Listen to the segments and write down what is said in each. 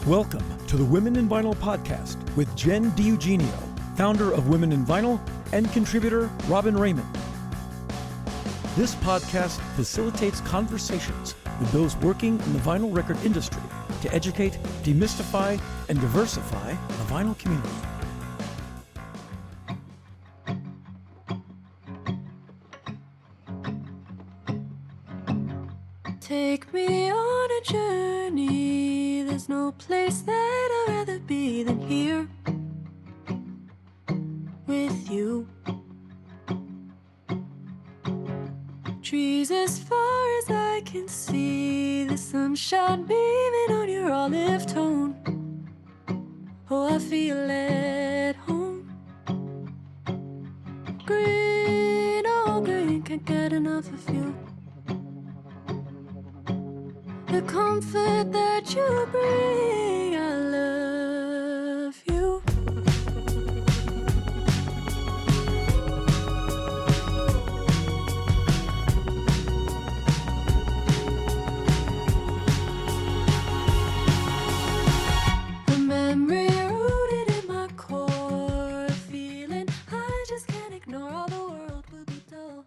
Welcome to the Women in Vinyl podcast with Jen DiEugenio, founder of Women in Vinyl, and contributor Robin Raymond. This podcast facilitates conversations with those working in the vinyl record industry to educate, demystify, and diversify the vinyl community. Take me on a journey. There's no place that I'd rather be than here with you. Trees as far as I can see, the sunshine beaming on your olive tone. Oh, I feel at home. Green, oh green, can't get enough of you. The comfort that you bring, I love you. A memory rooted in my core, a feeling I just can't ignore, all the world will be dull.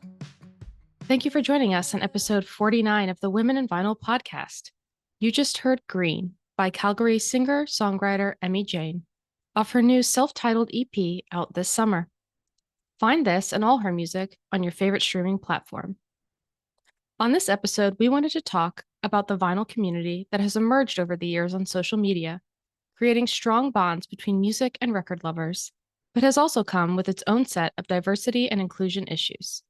Thank you for joining us on episode 49 of the Women in Vinyl podcast. You just heard Green by Calgary singer-songwriter Emmy Jane off her new self-titled EP out this summer. Find this and all her music on your favorite streaming platform. On this episode, we wanted to talk about the vinyl community that has emerged over the years on social media, creating strong bonds between music and record lovers, but has also come with its own set of diversity and inclusion issues.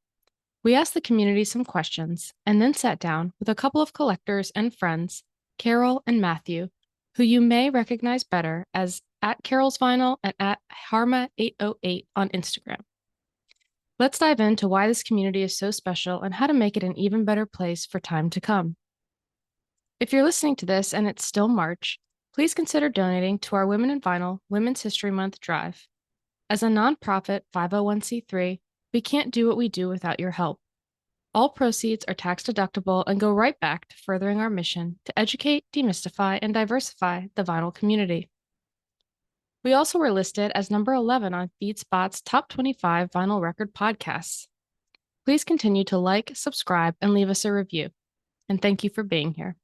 We asked the community some questions and then sat down with a couple of collectors and friends, Carol and Matthew, who you may recognize better as @Carol's Vinyl and @Harma808 on Instagram. Let's dive into why this community is so special and how to make it an even better place for time to come. If you're listening to this and it's still March, please consider donating to our Women in Vinyl Women's History Month drive. As a nonprofit 501c3, we can't do what we do without your help. All proceeds are tax deductible and go right back to furthering our mission to educate, demystify, and diversify the vinyl community. We also were listed as number 11 on FeedSpot's Top 25 Vinyl Record Podcasts. Please continue to like, subscribe, and leave us a review. And thank you for being here.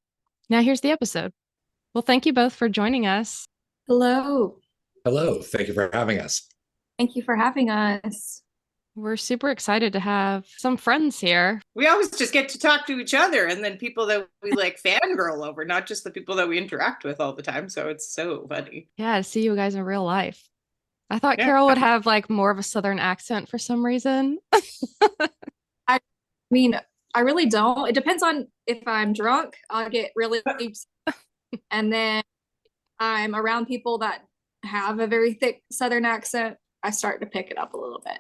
Now here's the episode. Well, thank you both for joining us. Hello. Hello, thank you for having us. Thank you for having us. We're super excited to have some friends here. We always just get to talk to each other and then people that we like fangirl over, not just the people that we interact with all the time. So it's so funny. Yeah, to see you guys in real life. I thought Yeah. Carol would have like more of a Southern accent for some reason. I mean, I really don't. It depends on if I'm drunk, I'll get really and then I'm around people that have a very thick Southern accent, I start to pick it up a little bit.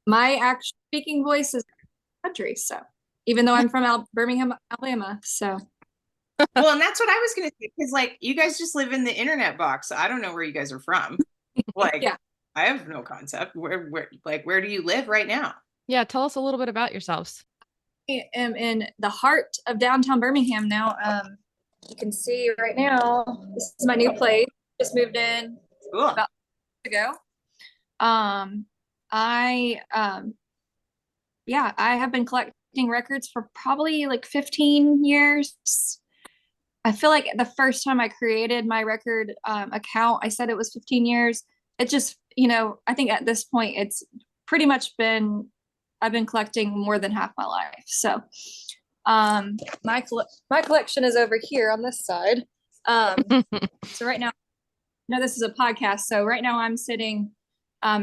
My actual speaking voice is country, so even though I'm from Birmingham, Alabama, so. Well, and that's what I was going to say, because like you guys just live in the internet box. I don't know where you guys are from. Like, Yeah. I have no concept. Where do you live right now? Yeah, tell us a little bit about yourselves. I am in the heart of downtown Birmingham now. You can see right now, this is my new place. Just moved in Cool. About- ago. I have been collecting records for probably like 15 years. I feel like the first time I created my record account, I said it was 15 years. It just, I think at this point it's pretty much I've been collecting more than half my life. So my collection is over here on this side. So right now, this is a podcast. So right now I'm sitting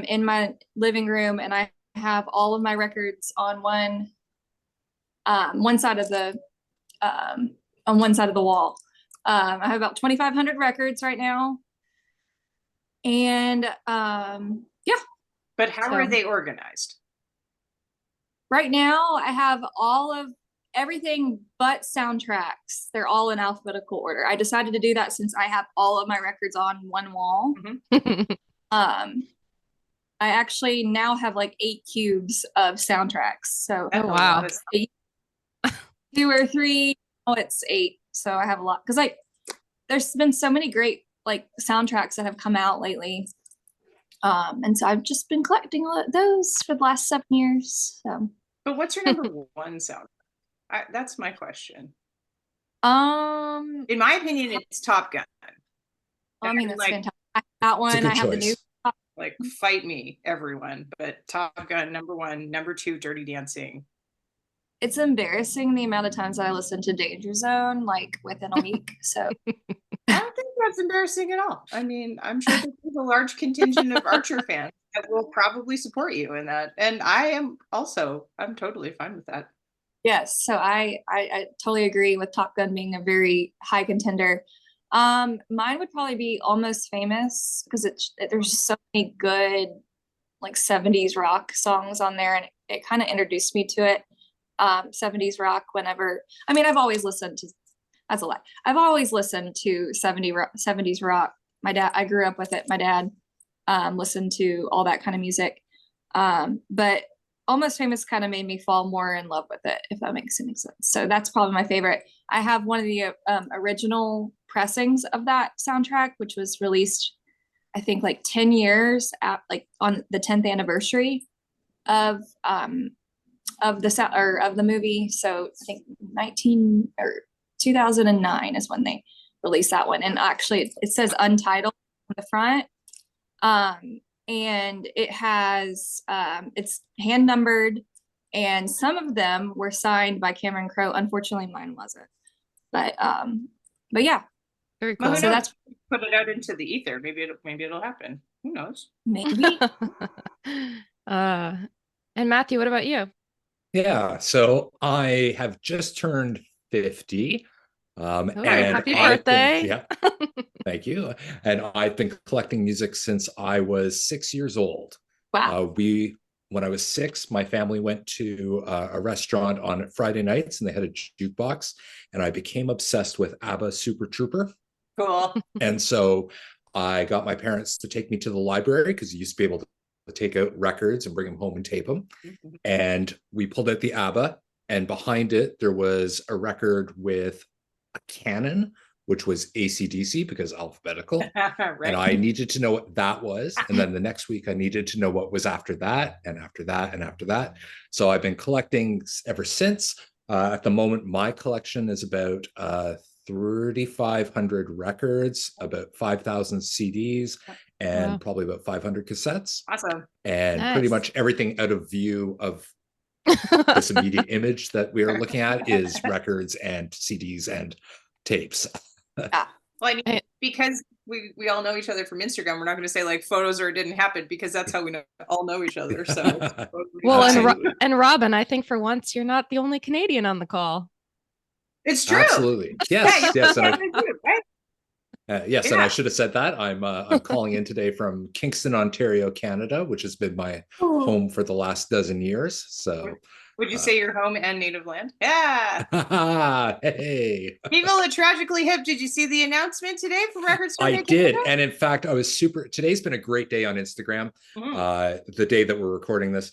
in my living room and I have all of my records on one side of the wall. I have about 2,500 records right now. And But how are they organized? Right now I have all of everything but soundtracks. They're all in alphabetical order. I decided to do that since I have all of my records on one wall. I actually now have like 8 cubes of soundtracks. So Oh, wow. 2 or 3. Oh, it's 8. So I have a lot because there's been so many great like soundtracks that have come out lately. And so I've just been collecting those for the last 7 years. So But what's your number one sound? That's my question. um In my opinion, it's Top Gun. I mean that's like, fantastic. I have that It's a one. good I have the new choice. Like, fight me, everyone. But Top Gun, number one. Number two, Dirty Dancing. it's embarrassing the amount of times that I listen to Danger Zone like within a week. So I don't think that's embarrassing at all. I mean, I'm sure that there's a large contingent of Archer fans that will probably support you in that. And I'm totally fine with that. yes, so I totally agree with Top Gun being a very high contender. Mine would probably be Almost Famous because there's just so many good like 70s rock songs on there, and it kind of introduced me to it. 70s rock whenever, I mean, I've always listened to, that's a lie. I've always listened to 70s rock. I grew up with it. My dad listened to all that kind of music. But Almost Famous kind of made me fall more in love with it, if that makes any sense. So that's probably my favorite. I have one of the original pressings of that soundtrack, which was released, I think, like 10 years at like on the 10th anniversary of the movie. So I think 2009 is when they released that one. And actually it says Untitled on the front. And it has it's hand numbered, and some of them were signed by Cameron Crowe. Unfortunately, mine wasn't. But yeah. Very Well, cool. who So knows? that's Put it out into the ether. Maybe it'll happen. Who knows? maybe. And Matthew, what about you? Yeah, so I have just turned 50. Oh, And happy I've birthday. been, yeah, thank you. And I've been collecting music since I was 6 years old. Wow. When I was 6, my family went to a restaurant on Friday nights, and they had a jukebox, and I became obsessed with ABBA Super Trooper. Cool. And so I got my parents to take me to the library because you used to be able to take out records and bring them home and tape them. Mhm. And we pulled out the ABBA, and behind it, there was a record with a canon, which was AC/DC because alphabetical. Right. And I needed to know what that was. And then the next week, I needed to know what was after that, and after that, and after that. So I've been collecting ever since. At the moment, my collection is about 3,500 records, about 5,000 CDs, and Wow. probably about 500 cassettes. Awesome. And pretty Nice. much everything out of view of this immediate image that we are looking at is records and CDs and tapes. Well, I mean, I- because we all know each other from Instagram, we're not going to say like photos or it didn't happen, because that's how we all know each other. So it's totally Well, Absolutely. and Robin, I think for once you're not the only Canadian on the call. it's true. Absolutely. Yeah, Yes, you're yes. And Canada too, right? yes, and Yeah. I should have said that. I'm calling in today from Kingston, Ontario, Canada, which has been my Oh. home for the last dozen years. So, Would you say your home and native land? Yeah. hey, People at Tragically Hip, did you see the announcement today from Record Store I Day did, Canada? and in fact, I was super. Today's been a great day on Instagram. Mhm. The day that we're recording this.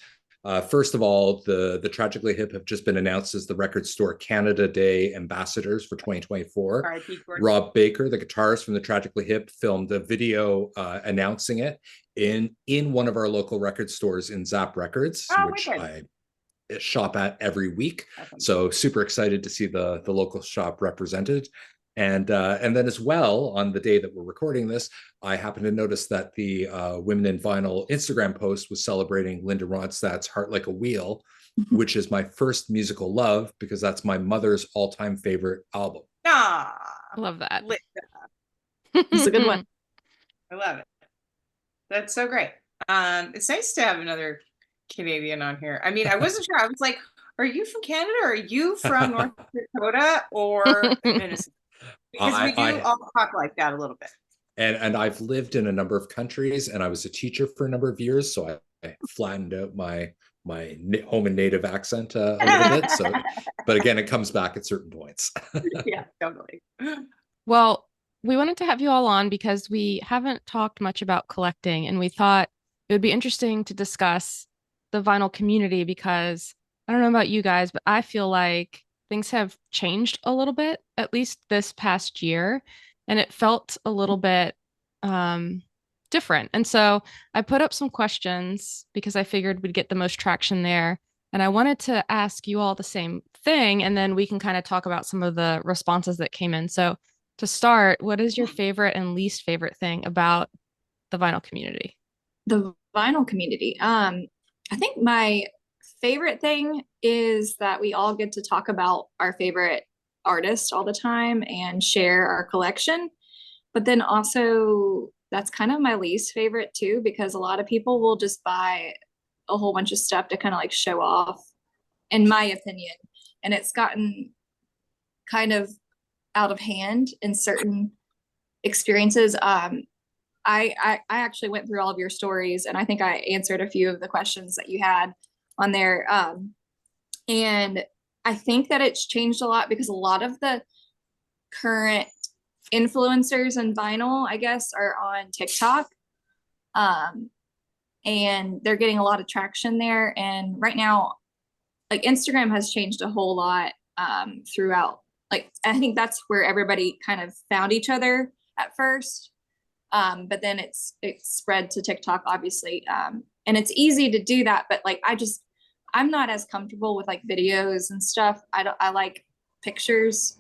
First of all, the Tragically Hip have just been announced as the Record Store Canada Day ambassadors for 2024. R.I.P. Gordon. Rob Baker, the guitarist from the Tragically Hip, filmed a video announcing it in one of our local record stores in Zap Records, Oh, which wicked. I shop at every week. Awesome. So super excited to see the local shop represented. And then as well, on the day that we're recording this, I happened to notice that the Women in Vinyl Instagram post was celebrating Linda Ronstadt's Heart Like a Wheel, which is my first musical love because that's my mother's all-time favorite album. Ah, I love that. It's a good one. I love it. That's so great. It's nice to have another Canadian on here. I mean, I wasn't sure. I was like, are you from Canada? Or are you from North Dakota or Minnesota? Because we do I- all talk like that a little bit. And I've lived in a number of countries, and I was a teacher for a number of years, so I flattened out my home and native accent a little bit. So, but again, it comes back at certain points. Yeah, totally. Well, we wanted to have you all on because we haven't talked much about collecting, and we thought it would be interesting to discuss the vinyl community because I don't know about you guys, but I feel like things have changed a little bit, at least this past year. and it felt a little bit different. And so I put up some questions because I figured we'd get the most traction there. And I wanted to ask you all the same thing, and then we can kind of talk about some of the responses that came in. So to start, what is your favorite and least favorite thing about the vinyl community? The vinyl community. I think my favorite thing is that we all get to talk about our favorite artists all the time and share our collection. But then also, that's kind of my least favorite too, because a lot of people will just buy a whole bunch of stuff to kind of like show off, in my opinion. And it's gotten kind of out of hand in certain experiences. I actually went through all of your stories, and I think I answered a few of the questions that you had on there. And I think that it's changed a lot because a lot of the current influencers in vinyl, I guess, are on TikTok. And they're getting a lot of traction there. And right now, like, Instagram has changed a whole lot throughout. Like, I think that's where everybody kind of found each other at first. But then it's spread to TikTok, obviously. And it's easy to do that, but like, I'm not as comfortable with like videos and stuff. I like pictures,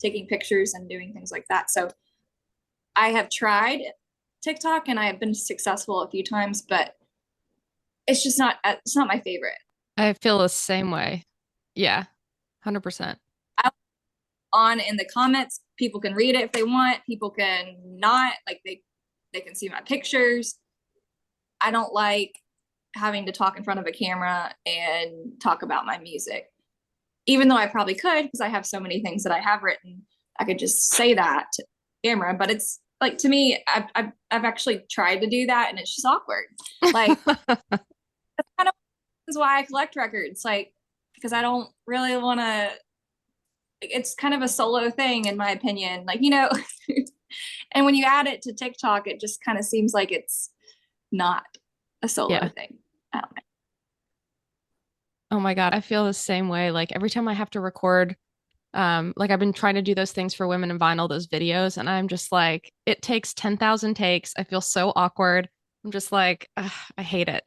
taking pictures and doing things like that. So I have tried TikTok and I have been successful a few times, but it's not my favorite. I feel the same way. Yeah, 100%. On in the comments, people can read it if they want. People can not, like, they can see my pictures. I don't like having to talk in front of a camera and talk about my music, even though I probably could, because I have so many things that I have written. I could just say that to camera, but it's like, to me, I've actually tried to do that and it's just awkward. Like, that's kind of why I collect records, like, because I don't really want to, it's kind of a solo thing, in my opinion, like, and when you add it to TikTok, it just kind of seems like it's not a solo thing. I don't know. Oh my God, I feel the same way. Like, every time I have to record, like, I've been trying to do those things for Women in Vinyl, those videos, and I'm just like, it takes 10,000 takes. I feel so awkward. I'm just like, I hate it.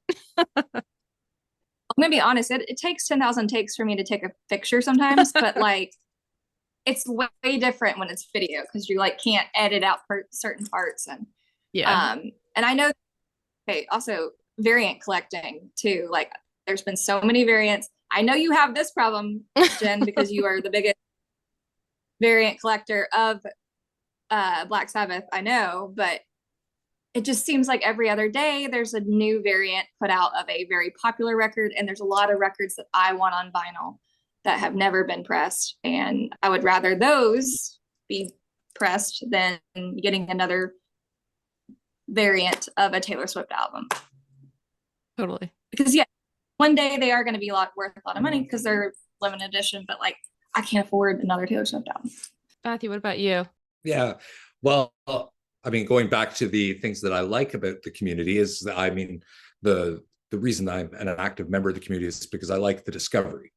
I'm gonna be honest, it takes 10,000 takes for me to take a picture sometimes, but like, it's way different when it's video, because you like can't edit out certain parts. And and I know, okay, also variant collecting too. Like, there's been so many variants. I know you have this problem, Jen, because you are the biggest variant collector of Black Sabbath, I know, but it just seems like every other day there's a new variant put out of a very popular record, and there's a lot of records that I want on vinyl that have never been pressed, and I would rather those be pressed than getting another variant of a Taylor Swift album. Totally. Because one day they are going to be worth a lot of money because they're limited edition, but like, I can't afford another Taylor Swift album. Matthew, what about you? Yeah, well, I mean, going back to the things that I like about the community is, I mean, the reason I'm an active member of the community is because I like the discovery.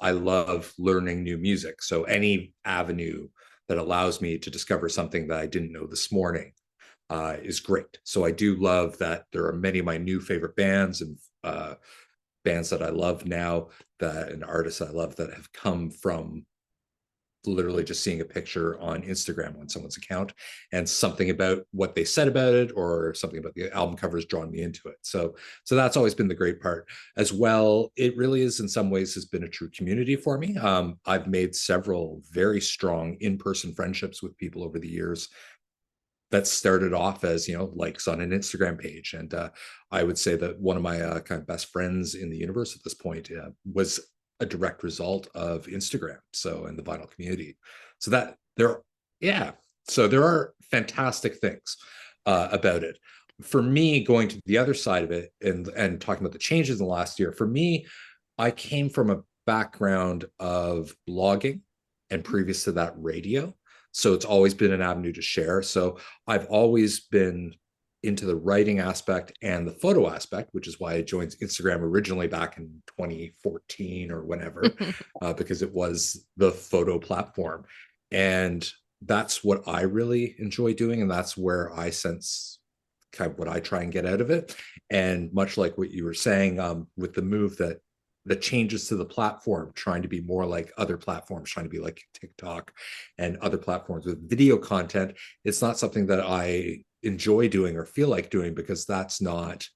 I love learning new music. So any avenue that allows me to discover something that I didn't know this morning is great. So I do love that there are many of my new favorite bands and bands that I love now, and artists I love that have come from literally just seeing a picture on Instagram on someone's account and something about what they said about it, or something about the album covers drawn me into it. So that's always been the great part as well. It really is, in some ways, has been a true community for me. I've made several very strong in-person friendships with people over the years that started off as, likes on an Instagram page. And I would say that one of my kind of best friends in the universe at this point was a direct result of Instagram. So, in the vinyl community. So that there are fantastic things about it. For me, going to the other side of it and talking about the changes in the last year, for me, I came from a background of blogging, and previous to that, radio. So it's always been an avenue to share. So I've always been into the writing aspect and the photo aspect, which is why I joined Instagram originally back in 2014 or whenever, because it was the photo platform. And that's what I really enjoy doing, and that's where I sense kind of what I try and get out of it. And much like what you were saying, with the move that the changes to the platform, trying to be more like other platforms, trying to be like TikTok and other platforms with video content, it's not something that I enjoy doing or feel like doing, because that's not,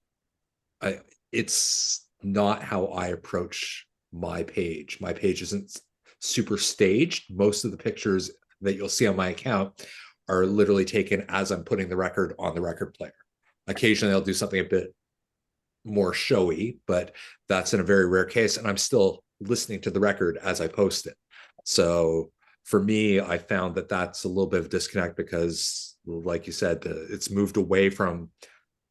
it's not how I approach my page. My page isn't super staged. Most of the pictures that you'll see on my account are literally taken as I'm putting the record on the record player. Occasionally I'll do something a bit more showy, but that's in a very rare case, and I'm still listening to the record as I post it. So for me, I found that that's a little bit of a disconnect, because like you said, it's moved away from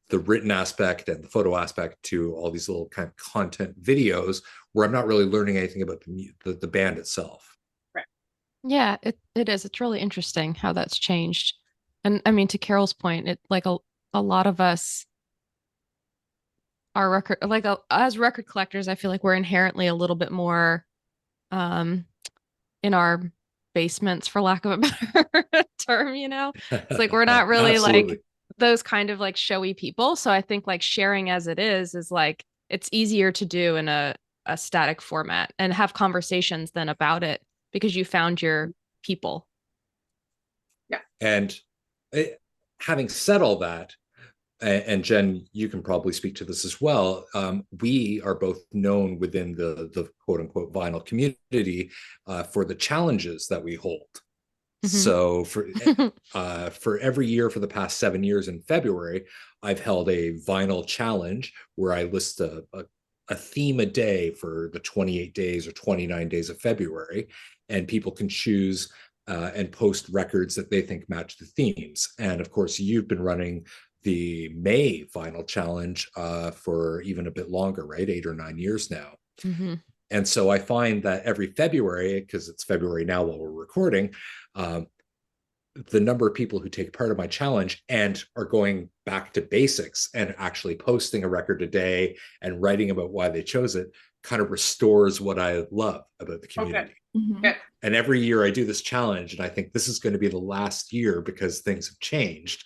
the written aspect and the photo aspect to all these little kind of content videos where I'm not really learning anything about the band itself. Yeah, it is. It's really interesting how that's changed. And I mean, to Carol's point, it like a lot of us are as record collectors, I feel like we're inherently a little bit more in our basements, for lack of a better term, you know? It's like we're not really like those kind of like showy people. So I think like sharing as it is like it's easier to do in a static format and have conversations then about it, because you found your people. Yeah. And having said all that, and Jen, you can probably speak to this as well. We are both known within the quote unquote vinyl community for the challenges that we hold. Mm-hmm. So for every year for the past 7 years in February, I've held a vinyl challenge where I list a theme a day for the 28 days or 29 days of February, and people can choose and post records that they think match the themes. And of course, you've been running the May vinyl challenge for even a bit longer, right? 8 or 9 years now. Mm-hmm. And so I find that every February, because it's February now while we're recording, the number of people who take part of my challenge and are going back to basics and actually posting a record a day and writing about why they chose it kind of restores what I love about the community. Okay. Mm-hmm. And every year I do this challenge, and I think this is going to be the last year because things have changed.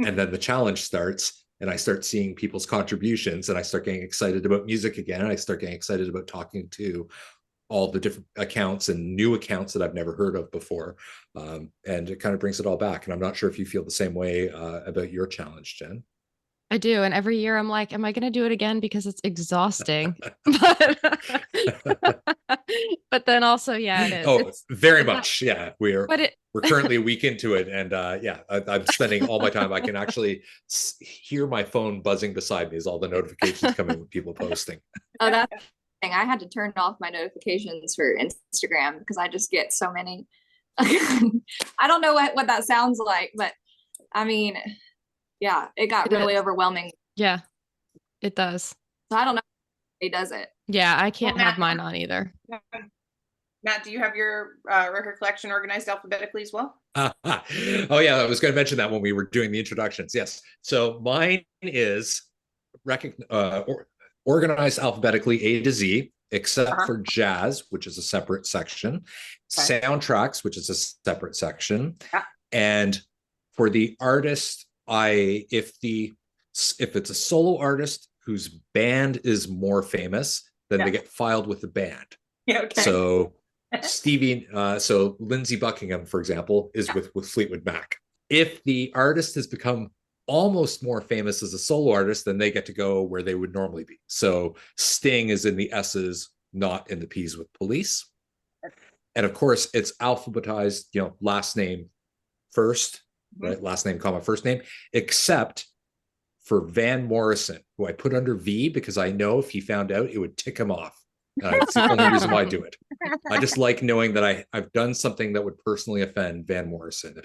And then the challenge starts, and I start seeing people's contributions, and I start getting excited about music again. And I start getting excited about talking to all the different accounts and new accounts that I've never heard of before. And it kind of brings it all back. And I'm not sure if you feel the same way about your challenge, Jen. I do. And every year I'm like, am I going to do it again? Because it's exhausting. But then also, yeah, it is. Oh, very much. Yeah. We're currently a week into it. And I'm spending all my time. I can actually hear my phone buzzing beside me as all the notifications come in with people posting. Oh, that's the thing. I had to turn off my notifications for Instagram because I just get so many. I don't know what that sounds like, but I mean, yeah, it got really overwhelming. Yeah, it does. So I don't know if he does it. Yeah, I can't have mine on either. Matt, do you have your record collection organized alphabetically as well? Oh yeah, I was going to mention that when we were doing the introductions. Yes. So mine is organized alphabetically A to Z, except for jazz, which is a separate section, soundtracks, which is a separate section, and for the artist, if it's a solo artist whose band is more famous, then they get filed with the band. Yeah, okay. So so Lindsey Buckingham, for example, is with Fleetwood Mac. If the artist has become almost more famous as a solo artist, then they get to go where they would normally be. So Sting is in the S's, not in the P's with Police. And of course, it's alphabetized, last name first, right? Last name, comma, first name, except for Van Morrison, who I put under V because I know if he found out, it would tick him off. It's the only reason why I do it. I just like knowing that I've done something that would personally offend Van Morrison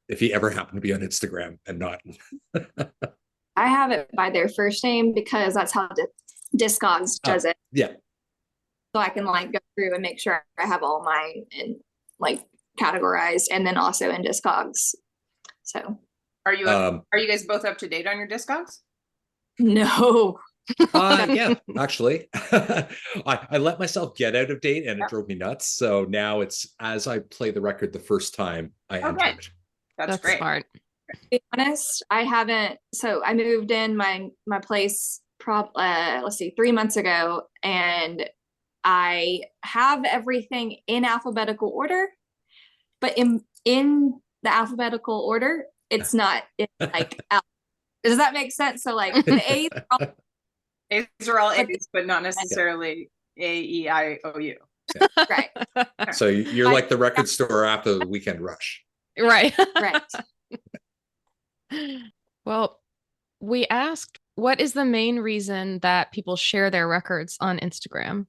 if he ever happened to be on Instagram and not. I have it by their first name because that's how Discogs does it. Yeah. So I can go through and make sure I have all mine in categorized, and then also in Discogs. So are you guys both up to date on your Discogs? No. Yeah, actually, I let myself get out of date and it drove me nuts. So now it's as I play the record the first time, I enter Okay. it. That's That's great. smart. To be honest, I haven't. So I moved in my place let's see, 3 months ago, and I have everything in alphabetical order, but in the alphabetical order, it's not in like does that make sense? So like the A's are all, A's are all But- A's, but not necessarily A-E-I-O-U. right, So you're like the record store after the weekend rush. Right. right. Well, we asked what is the main reason that people share their records on Instagram?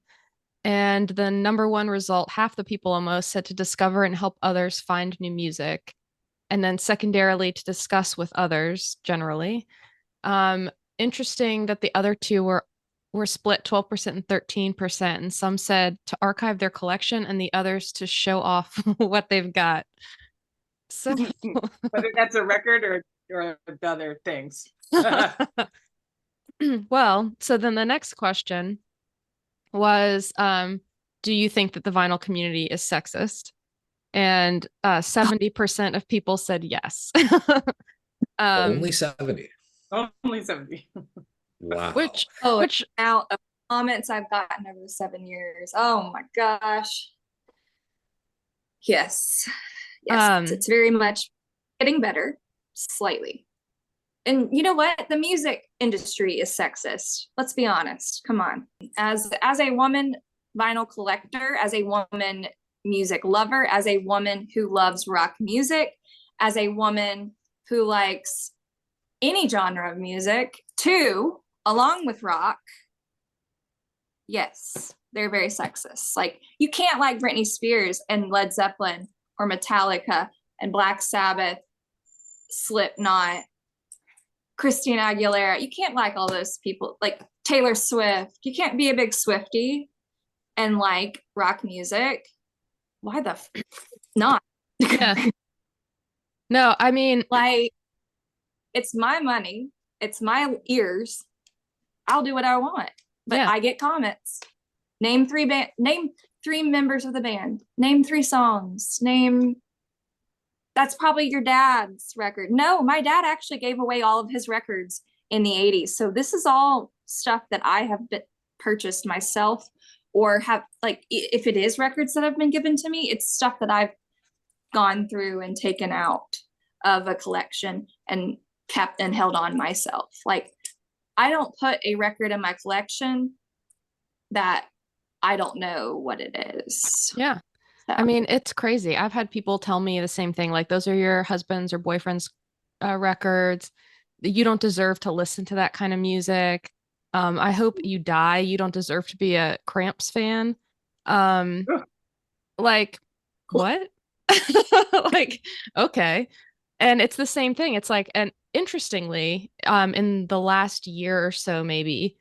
And the number one result, half the people almost said to discover and help others find new music. And then secondarily to discuss with others generally. Interesting that the other two were split 12% and 13%. And some said to archive their collection and the others to show off what they've got. So Whether that's a record or the other things. well, so then the next question was, do you think that the vinyl community is sexist? And 70% of people said yes. Only 70. Only 70. Wow. Which Out of comments I've gotten over the 7 years. Oh my gosh. Yes. Yes, it's very much getting better, slightly. And you know what? The music industry is sexist. Let's be honest. Come on. As a woman vinyl collector, as a woman music lover, as a woman who loves rock music, as a woman who likes any genre of music too, along with rock, yes, they're very sexist. Like you can't like Britney Spears and Led Zeppelin or Metallica and Black Sabbath, Slipknot, Christina Aguilera. You can't like all those people, like Taylor Swift. You can't be a big Swiftie and like rock music. Why the not? yeah. No, I mean, Like, it's my money, it's my ears. I'll do what I want, but Yeah. I get comments. Name three members of the band. Name 3 songs. That's probably your dad's record. No, my dad actually gave away all of his records in the 80s. So this is all stuff that I have purchased myself, or have, like, if it is records that have been given to me, it's stuff that I've gone through and taken out of a collection and kept and held on myself. Like, I don't put a record in my collection that I don't know what it is. yeah. So, I mean, it's crazy. I've had people tell me the same thing, like those are your husband's or boyfriend's records. You don't deserve to listen to that kind of music. I hope you die. You don't deserve to be a Cramps fan. Like, what? Like, okay. And it's the same thing. It's like, and interestingly, in the last year or so, maybe,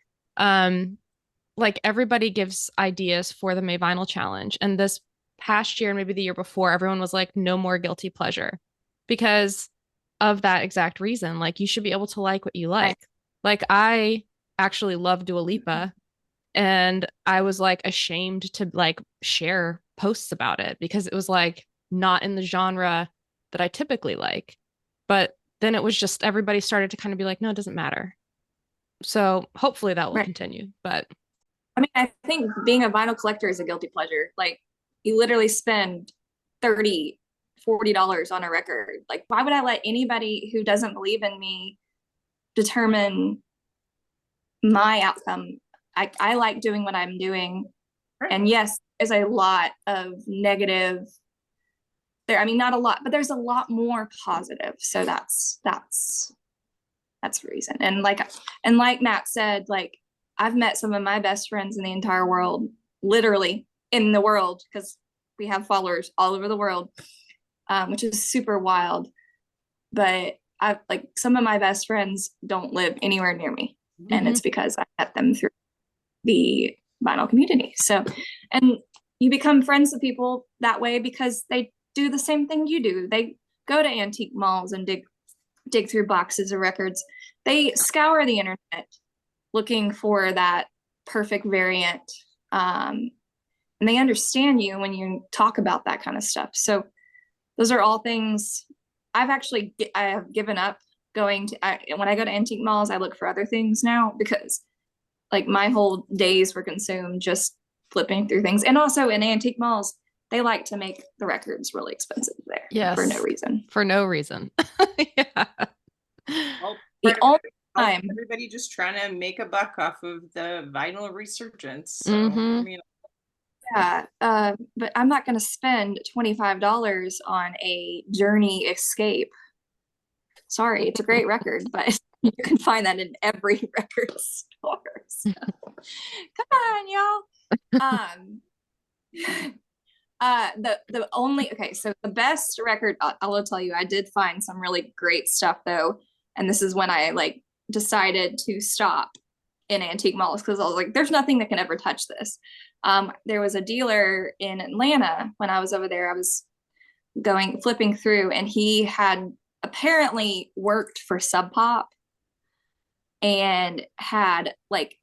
like everybody gives ideas for the May Vinyl Challenge. And this past year, and maybe the year before, everyone was like, no more guilty pleasure because of that exact reason. Like, you should be able to like what you like. Like, I actually love Dua Lipa, and I was like ashamed to like share posts about it because it was like not in the genre that I typically like. But then it was just everybody started to kind of be like, no, it doesn't matter. So hopefully that will Right. continue. But I mean, I think being a vinyl collector is a guilty pleasure. Like, you literally spend $30, $40 on a record. Like, why would I let anybody who doesn't believe in me determine my outcome? I like doing what I'm doing. Right. And yes, there's a lot of negative there. I mean, not a lot, but there's a lot more positive. So that's the reason. And like Matt said, like, I've met some of my best friends in the entire world, literally in the world, because we have followers all over the world, which is super wild. But I've like some of my best friends don't live anywhere near me. And it's because I met them through the vinyl community. So, and you become friends with people that way because they do the same thing you do. They go to antique malls and dig through boxes of records. They scour the internet looking for that perfect variant. And they understand you when you talk about that kind of stuff. So those are all things I have given up going to. When I go to antique malls, I look for other things now, because like my whole days were consumed just flipping through things. And also in antique malls, they like to make the records really expensive there. Yes. For no reason. For no reason. Yeah. Well, The only time everybody just trying to make a buck off of the vinyl resurgence. So, Mhm. I mean, Yeah, but I'm not going to spend $25 on a Journey Escape. Sorry, it's a great record, but you can find that in every record store. So. Come on, y'all. The only, okay, so the best record, I will tell you, I did find some really great stuff though, and this is when I like decided to stop in antique malls, because I was like, there's nothing that can ever touch this. There was a dealer in Atlanta when I was over there. I was flipping through, and he had apparently worked for Sub Pop and had like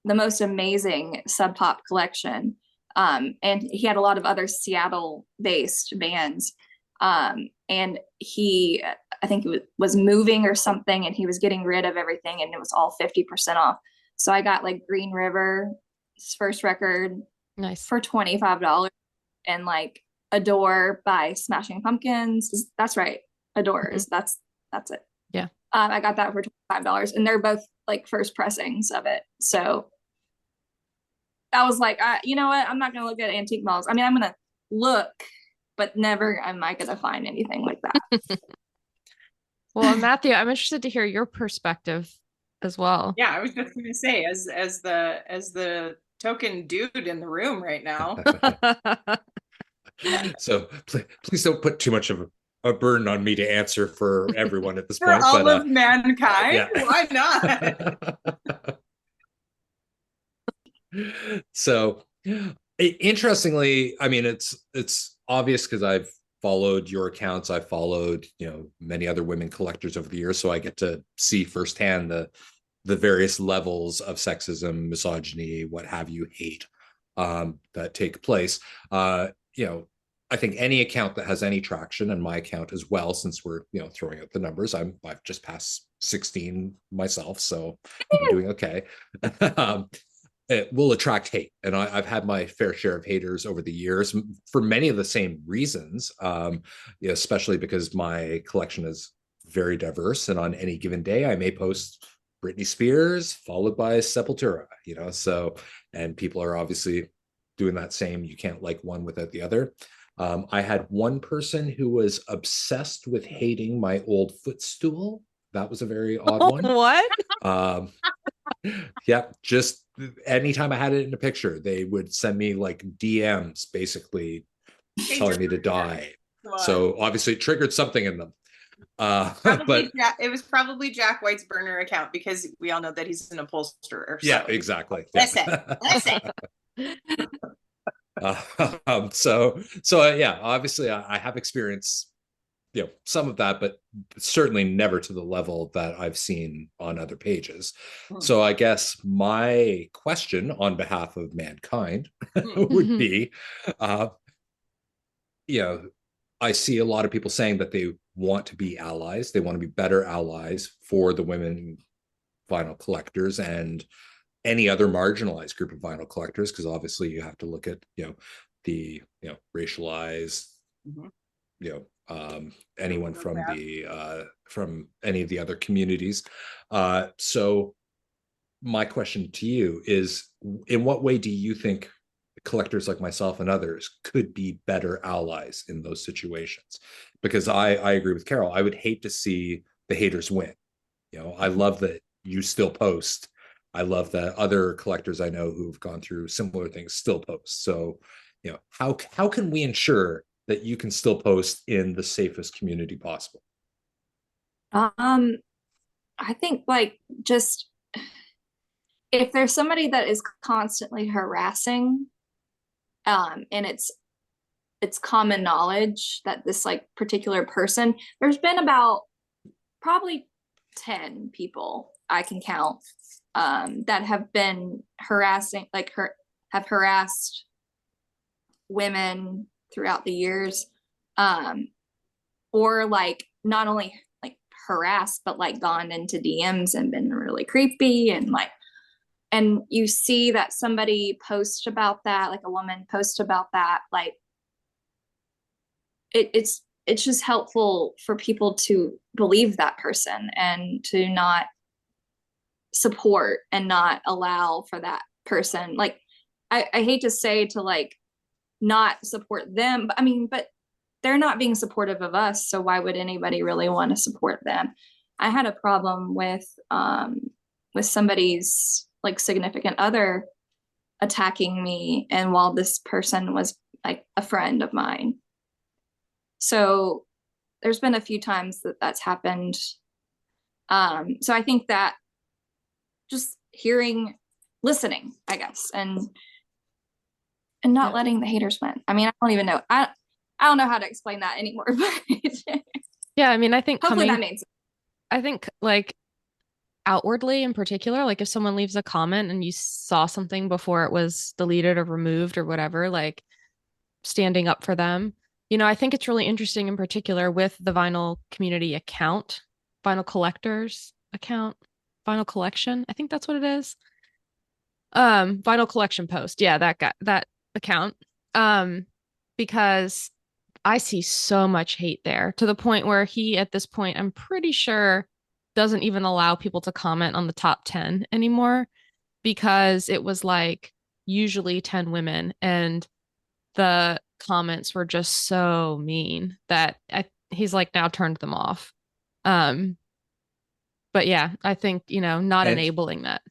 the most amazing Sub Pop collection. And he had a lot of other Seattle-based bands. And he, I think it was moving or something, and he was getting rid of everything, and it was all 50% off. So I got like Green River, his first record, Nice. for $25, and like Adore by Smashing Pumpkins. That's right, Adores. That's it. Yeah. I got that for $25, and they're both like first pressings of it. So I was like, you know what? I'm not gonna look at antique malls. I mean, I'm gonna look, but never am I gonna find anything like that. Well, Matthew, I'm interested to hear your perspective as well. yeah, I was just gonna say, as the token dude in the room right now. So please don't put too much of a burden on me to answer for everyone at this For point. all but, of mankind, yeah. why not? So interestingly, I mean, it's obvious because I've followed your accounts. I've followed, many other women collectors over the years, so I get to see firsthand the various levels of sexism, misogyny, what have you, hate that take place. I think any account that has any traction, and my account as well, since we're throwing out the numbers, I've just passed 16 myself, so I'm doing okay. It will attract hate, and I've had my fair share of haters over the years for many of the same reasons, especially because my collection is very diverse, and on any given day I may post Britney Spears followed by Sepultura, so, and people are obviously doing that same, you can't like one without the other. I had one person who was obsessed with hating my old footstool. That was a very odd one. What? Yeah, just anytime I had it in a picture, they would send me like DMs basically telling me to die. So obviously it triggered something in them. But it was probably Jack White's burner account, because we all know that he's an upholsterer. Yeah, so. exactly. Listen. Yeah, obviously I have experienced some of that, but certainly never to the level that I've seen on other pages. So I guess my question on behalf of mankind would be, I see a lot of people saying that they want to be allies, they want to be better allies for the women vinyl collectors and any other marginalized group of vinyl collectors, because obviously you have to look at the racialized, anyone from from any of the other communities. So my question to you is, in what way do you think collectors like myself and others could be better allies in those situations? Because I agree with Carol. I would hate to see the haters win. I love that you still post. I love that other collectors I know who've gone through similar things still post. So, how can we ensure that you can still post in the safest community possible? I think like just if there's somebody that is constantly harassing, and it's common knowledge that this like particular person, there's been about probably 10 people I can count that have been harassing, have harassed women throughout the years, or like not only like harassed, but like gone into DMs and been really creepy, and like, and you see that somebody post about that, like a woman post about that, like it's just helpful for people to believe that person and to not support and not allow for that person. Like I hate to say to like not support them, but I mean, but they're not being supportive of us, so why would anybody really want to support them? I had a problem with somebody's like significant other attacking me, and while this person was like a friend of mine. So there's been a few times that that's happened. So I think that just listening, I guess, and not letting the haters win. I mean, I don't even know. I don't know how to explain that anymore. But Yeah, I mean, I think hopefully that makes sense. I think like outwardly in particular, like if someone leaves a comment and you saw something before it was deleted or removed or whatever, like standing up for them. You know, I think it's really interesting in particular with the vinyl community account, vinyl collectors account, vinyl collection. I think that's what it is. Vinyl collection post. Yeah, that account. Because I see so much hate there to the point where he, at this point, I'm pretty sure doesn't even allow people to comment on the top 10 anymore, because it was like usually 10 women and the comments were just so mean that he's like now turned them off. But yeah, I think, you know, not enabling that.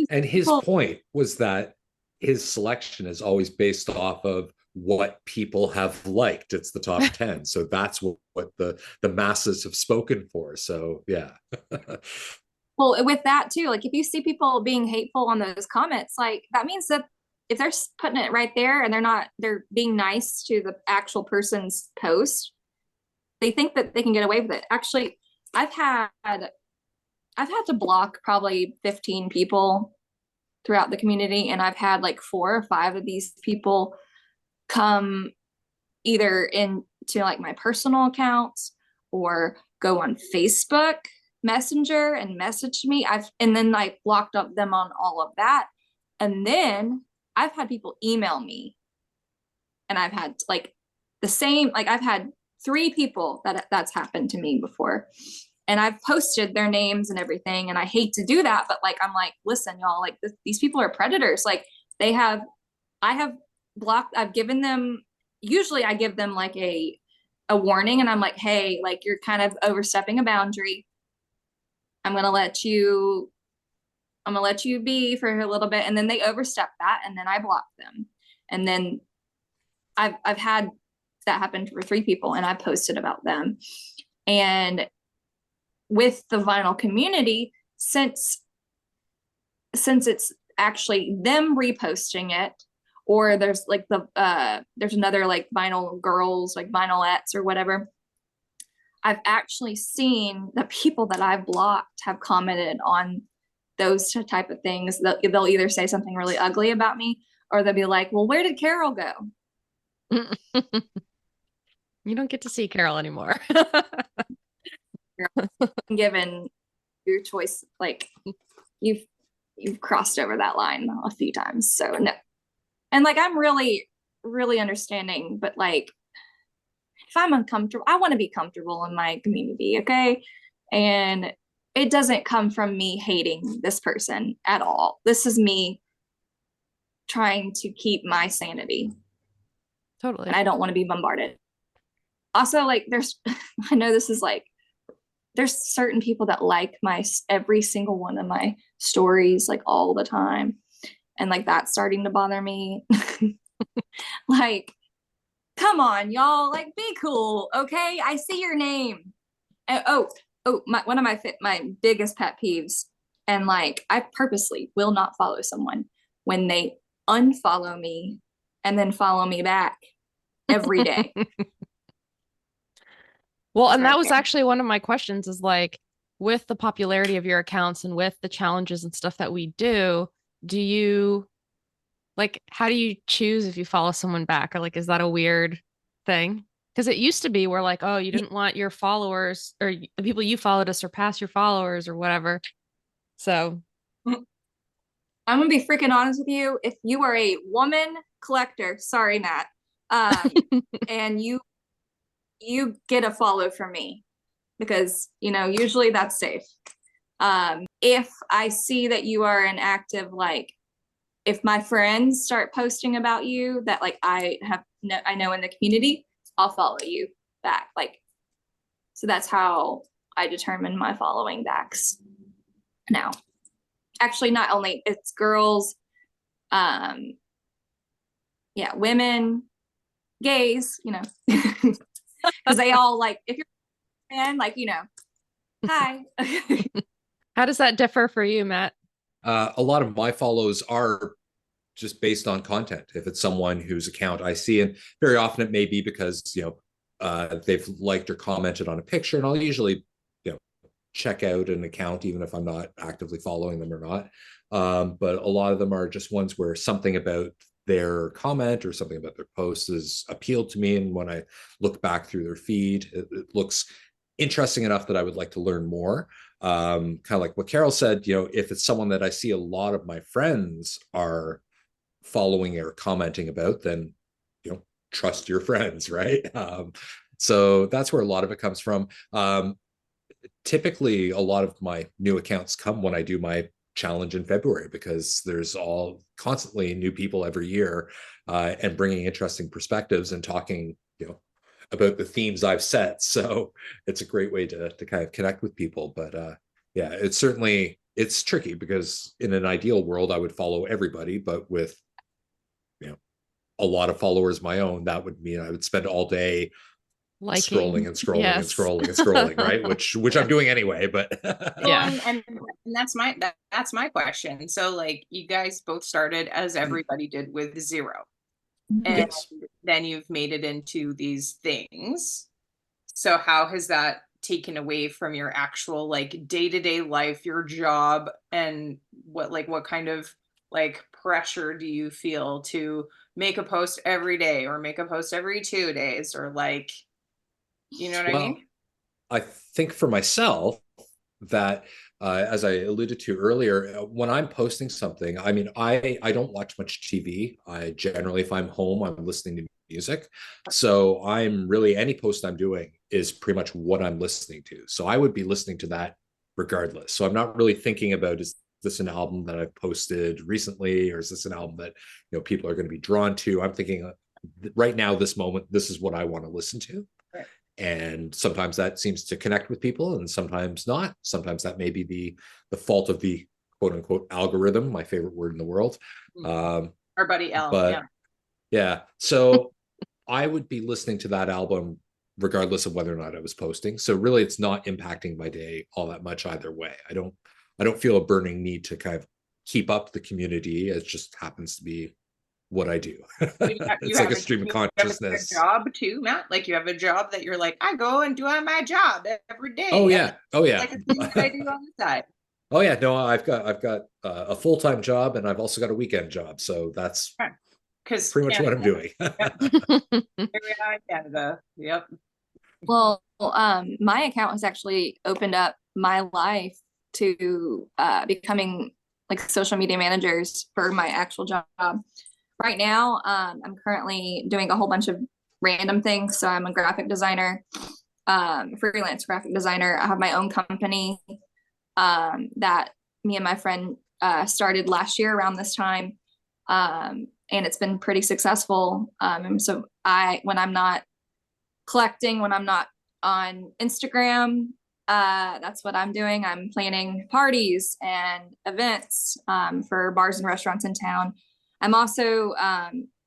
And his point was that his selection is always based off of what people have liked. It's the top 10. So that's what the masses have spoken for. So yeah. Well, with that too, like if you see people being hateful on those comments, like that means that if they're putting it right there and they're being nice to the actual person's post, they think that they can get away with it. Actually, I've had to block probably 15 people throughout the community, and I've had like 4 or 5 of these people come either into like my personal accounts or go on Facebook Messenger and message me. And then I blocked up them on all of that. And then I've had people email me, and I've had like the same, like I've had 3 people that's happened to me before, and I've posted their names and everything. And I hate to do that, but like, I'm like, listen, y'all, like these people are predators. Like I have blocked, I've given them, usually I give them like a warning, and I'm like, hey, like you're kind of overstepping a boundary. I'm going to let you be for a little bit. And then they overstep that, and then I block them. And then I've had that happen for 3 people, and I posted about them. And with the vinyl community, since it's actually them reposting it, or there's like there's another like vinyl girls, like vinylettes or whatever, I've actually seen the people that I've blocked have commented on those type of things. They'll either say something really ugly about me, or they'll be like, well, where did Carol go? You don't get to see Carol anymore. Given your choice, like you've crossed over that line a few times. So no. And like, I'm really, really understanding, but like, if I'm uncomfortable, I want to be comfortable in my community. Okay. And it doesn't come from me hating this person at all. This is me trying to keep my sanity. Totally. And I don't want to be bombarded. Also, like I know this is like, there's certain people that like every single one of my stories, like all the time. And like, that's starting to bother me. Like, come on, y'all, like be cool. Okay. I see your name. And, one of my biggest pet peeves. And like, I purposely will not follow someone when they unfollow me and then follow me back every day. Well, and that was actually one of my questions, is like, with the popularity of your accounts and with the challenges and stuff that we do you like, how do you choose if you follow someone back, or like, is that a weird thing? Because it used to be where like, oh, you didn't want your followers or the people you follow to surpass your followers or whatever. So I'm gonna be freaking honest with you. If you are a woman collector, sorry, Matt, and you get a follow from me, because usually that's safe. If I see that you are an active, like, if my friends start posting about you that like I know in the community, I'll follow you back. Like, so that's how I determine my following backs now. Actually, not only it's girls, yeah, women, gays, because they all like, if you're a fan, like, hi. how does that differ for you, Matt? A lot of my follows are just based on content. If it's someone whose account I see, and very often it may be because they've liked or commented on a picture, and I'll usually check out an account even if I'm not actively following them or not. But a lot of them are just ones where something about their comment or something about their post has appealed to me, and when I look back through their feed, it looks interesting enough that I would like to learn more. Kind of like what Carol said, if it's someone that I see a lot of my friends are following or commenting about, then trust your friends, right? So that's where a lot of it comes from. Typically a lot of my new accounts come when I do my challenge in February, because there's all constantly new people every year, and bringing interesting perspectives and talking about the themes I've set. So it's a great way to kind of connect with people. But yeah, it's tricky, because in an ideal world I would follow everybody, but with a lot of followers my own, that would mean I would spend all day scrolling and scrolling and scrolling and scrolling, right? Which I'm doing anyway, but yeah. And that's my question. So like, you guys both started as everybody did, with 0. And yes. then you've made it into these things. So how has that taken away from your actual like day-to-day life, your job, and what kind of like pressure do you feel to make a post every day or make a post every 2 days, or like, what I mean? I think for myself that, as I alluded to earlier, when I'm posting something, I mean, I don't watch much TV. I generally, if I'm home, I'm listening to music. So any post I'm doing is pretty much what I'm listening to. So I would be listening to that regardless. So I'm not really thinking about, is this an album that I've posted recently, or is this an album that people are going to be drawn to? I'm thinking right now, this moment, this is what I want to listen to. Right. And sometimes that seems to connect with people, and sometimes not. Sometimes that may be the fault of the quote unquote algorithm, my favorite word in the world. Our buddy L. But yeah. So I would be listening to that album regardless of whether or not I was posting. So really, it's not impacting my day all that much either way. I don't feel a burning need to kind of keep up the community. It just happens to be what I do. It's like a stream of consciousness. You have a job too, Matt? Like, you have a job that you're like, I go and do my job every day. Oh yeah. Like a thing that I do on the side. Oh yeah. No, I've got a full-time job, and I've also got a weekend job. So that's pretty much what I'm doing. Here we are in Canada. Yep. Well, my account has actually opened up my life to becoming like social media managers for my actual job. Right now, I'm currently doing a whole bunch of random things. So I'm a graphic designer, freelance graphic designer. I have my own company that me and my friend started last year around this time. And it's been pretty successful. And so when I'm not collecting, when I'm not on Instagram, that's what I'm doing. I'm planning parties and events for bars and restaurants in town. I'm also,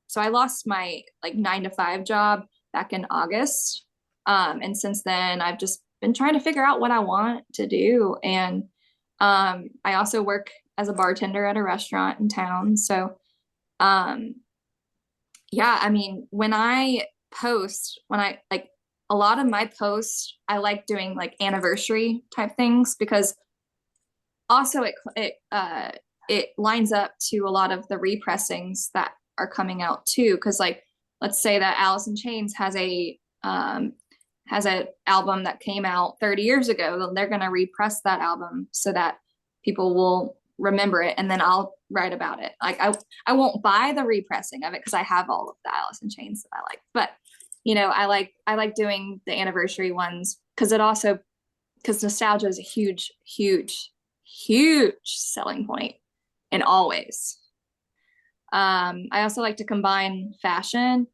so I lost my like 9-to-5 job back in August. And since then I've just been trying to figure out what I want to do. And I also work as a bartender at a restaurant in town. So yeah, I mean, when I post, when I like a lot of my posts, I like doing like anniversary type things because also it lines up to a lot of the repressings that are coming out too. Cause like, let's say that Alice in Chains has a album that came out 30 years ago, then they're going to repress that album so that people will remember it. And then I'll write about it. Like I won't buy the repressing of it because I have all of the Alice in Chains that I like, but you know, I like doing the anniversary ones because nostalgia is a huge selling point in all ways. I also like to combine fashion.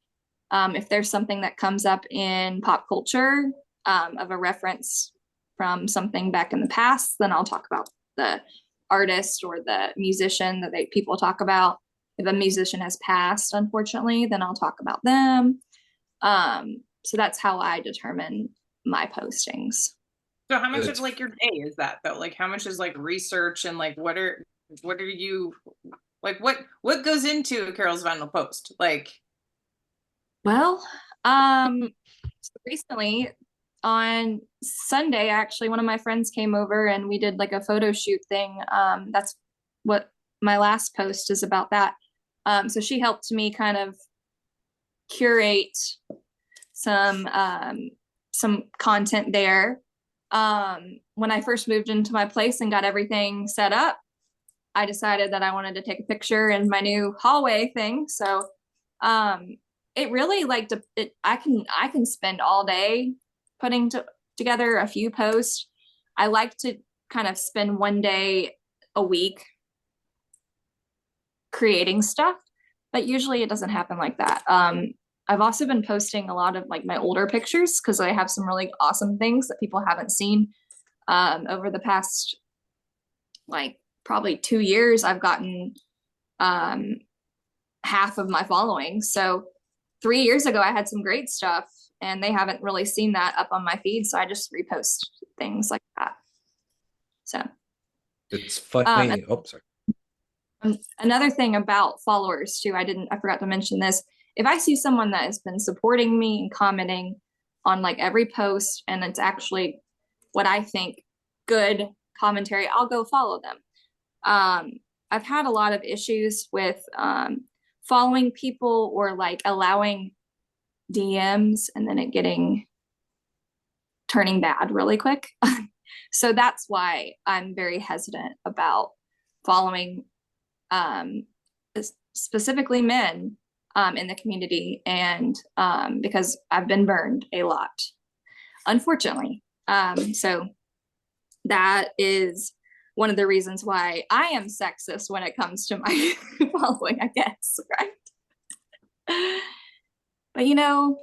If there's something that comes up in pop culture of a reference from something back in the past, then I'll talk about the artist or the musician that people talk about. If a musician has passed, unfortunately, then I'll talk about them. So that's how I determine my postings. So how much of like your day is that though? Like how much is like research and like what are you like what goes into a Carol's Vinyl post? Like well, so recently on Sunday, actually one of my friends came over and we did like a photo shoot thing. That's what my last post is about that. So she helped me kind of curate some content there. When I first moved into my place and got everything set up, I decided that I wanted to take a picture in my new hallway thing. So it really I can spend all day putting together a few posts. I like to kind of spend one day a week creating stuff, but usually it doesn't happen like that. I've also been posting a lot of like my older pictures because I have some really awesome things that people haven't seen over the past like probably 2 years. I've gotten half of my following. So 3 years ago, I had some great stuff and they haven't really seen that up on my feed. So I just repost things like that. So it's funny. Oh, sorry. Another thing about followers too, I forgot to mention this. If I see someone that has been supporting me and commenting on like every post and it's actually what I think good commentary, I'll go follow them. I've had a lot of issues with following people or like allowing DMs and then it turning bad really quick. So that's why I'm very hesitant about following specifically men in the community, and because I've been burned a lot, unfortunately. So that is one of the reasons why I am sexist when it comes to my following, I guess, right? But you know,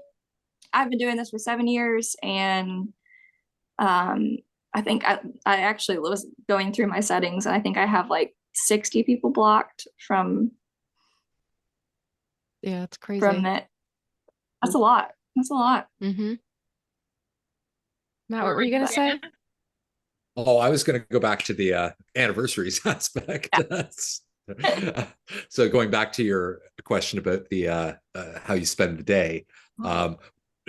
I've been doing this for 7 years, and I think I actually was going through my settings, and I think I have like 60 people blocked from. Yeah, it's crazy. From it. That's a lot. That's a lot. Mm-hmm. Matt, what were you gonna say? Oh, I was going to go back to the anniversaries aspect. So going back to your question about the how you spend the day.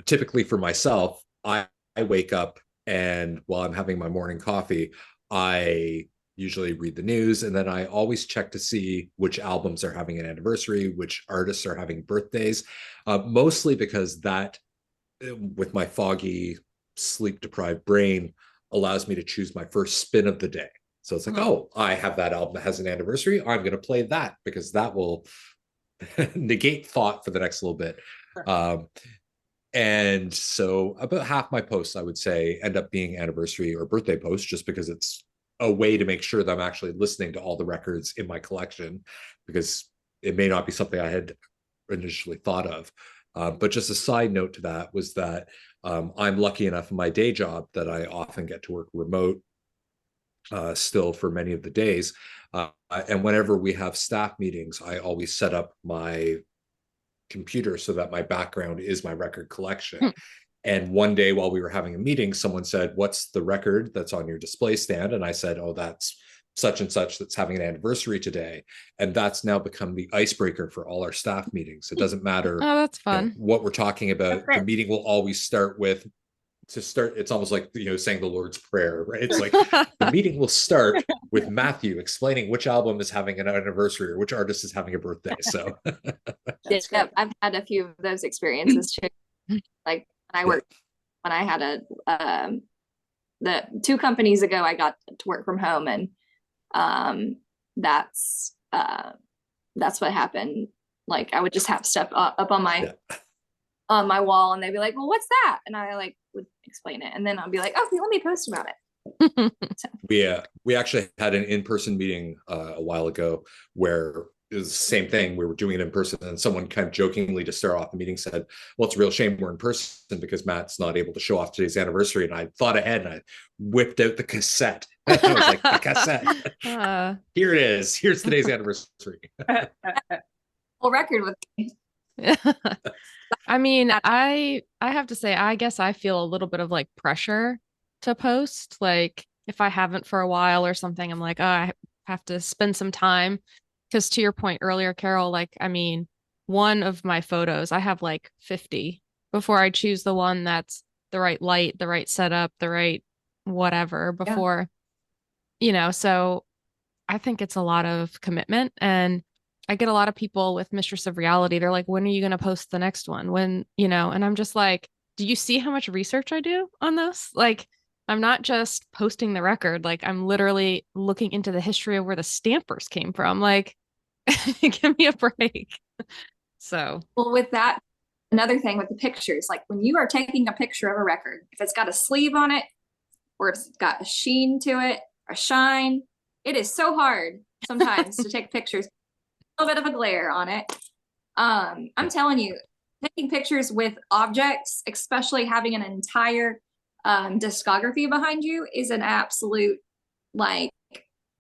Typically for myself, I wake up and while I'm having my morning coffee, I usually read the news, and then I always check to see which albums are having an anniversary, which artists are having birthdays, mostly because that, with my foggy, sleep-deprived brain, allows me to choose my first spin of the day. So it's like, oh, I have that album that has an anniversary. I'm going to play that because that will negate thought for the next little bit. And so about half my posts, I would say, end up being anniversary or birthday posts, just because it's a way to make sure that I'm actually listening to all the records in my collection, because it may not be something I had initially thought of. But just a side note to that was that I'm lucky enough in my day job that I often get to work remote still for many of the days. And whenever we have staff meetings, I always set up my computer so that my background is my record collection. And one day while we were having a meeting, someone said, "What's the record that's on your display stand?" And I said, "Oh, that's such and such that's having an anniversary today. And that's now become the icebreaker for all our staff meetings. It doesn't matter Oh, that's you know, fun. what we're talking about. That's The it. meeting will always start with it's almost like, you know, saying the Lord's Prayer, right? It's like the meeting will start with Matthew explaining which album is having an anniversary or which artist is having a birthday. So That's Yeah, great. I've had a few of those experiences too. Like when I had the 2 companies ago, I got to work from home, and that's what happened. Like I would just have stuff up on my wall, and they'd be like, well, what's that? And I like would explain it, and then I'll be like, okay, let me post about it. we actually had an in-person meeting a while ago where it was the same thing. We were doing it in person, and someone kind of jokingly to start off the meeting said, well, it's a real shame we're in person because Matt's not able to show off today's anniversary. And I thought ahead and I whipped out the cassette. I was like, the cassette. Here it is. Here's today's anniversary. Full record with me. I mean, I have to say, I guess I feel a little bit of like pressure to post. Like if I haven't for a while or something, I'm like, oh, I have to spend some time. Because to your point earlier, Carol, like, I mean, one of my photos, I have like 50 before I choose the one that's the right light, the right setup, the right whatever before, you know, so I think it's a lot of commitment. And I get a lot of people with Mistress of Reality. They're like, when are you going to post the next one? When, you know, and I'm just like, do you see how much research I do on those? Like, I'm not just posting the record. Like, I'm literally looking into the history of where the stampers came from. Like, give me a break. So, Well, with that, another thing with the pictures, like when you are taking a picture of a record, if it's got a sleeve on it or it's got a sheen to it, a shine, it is so hard sometimes to take pictures. A little bit of a glare on it. I'm telling you, taking pictures with objects, especially having an entire discography behind you, is an absolute, like,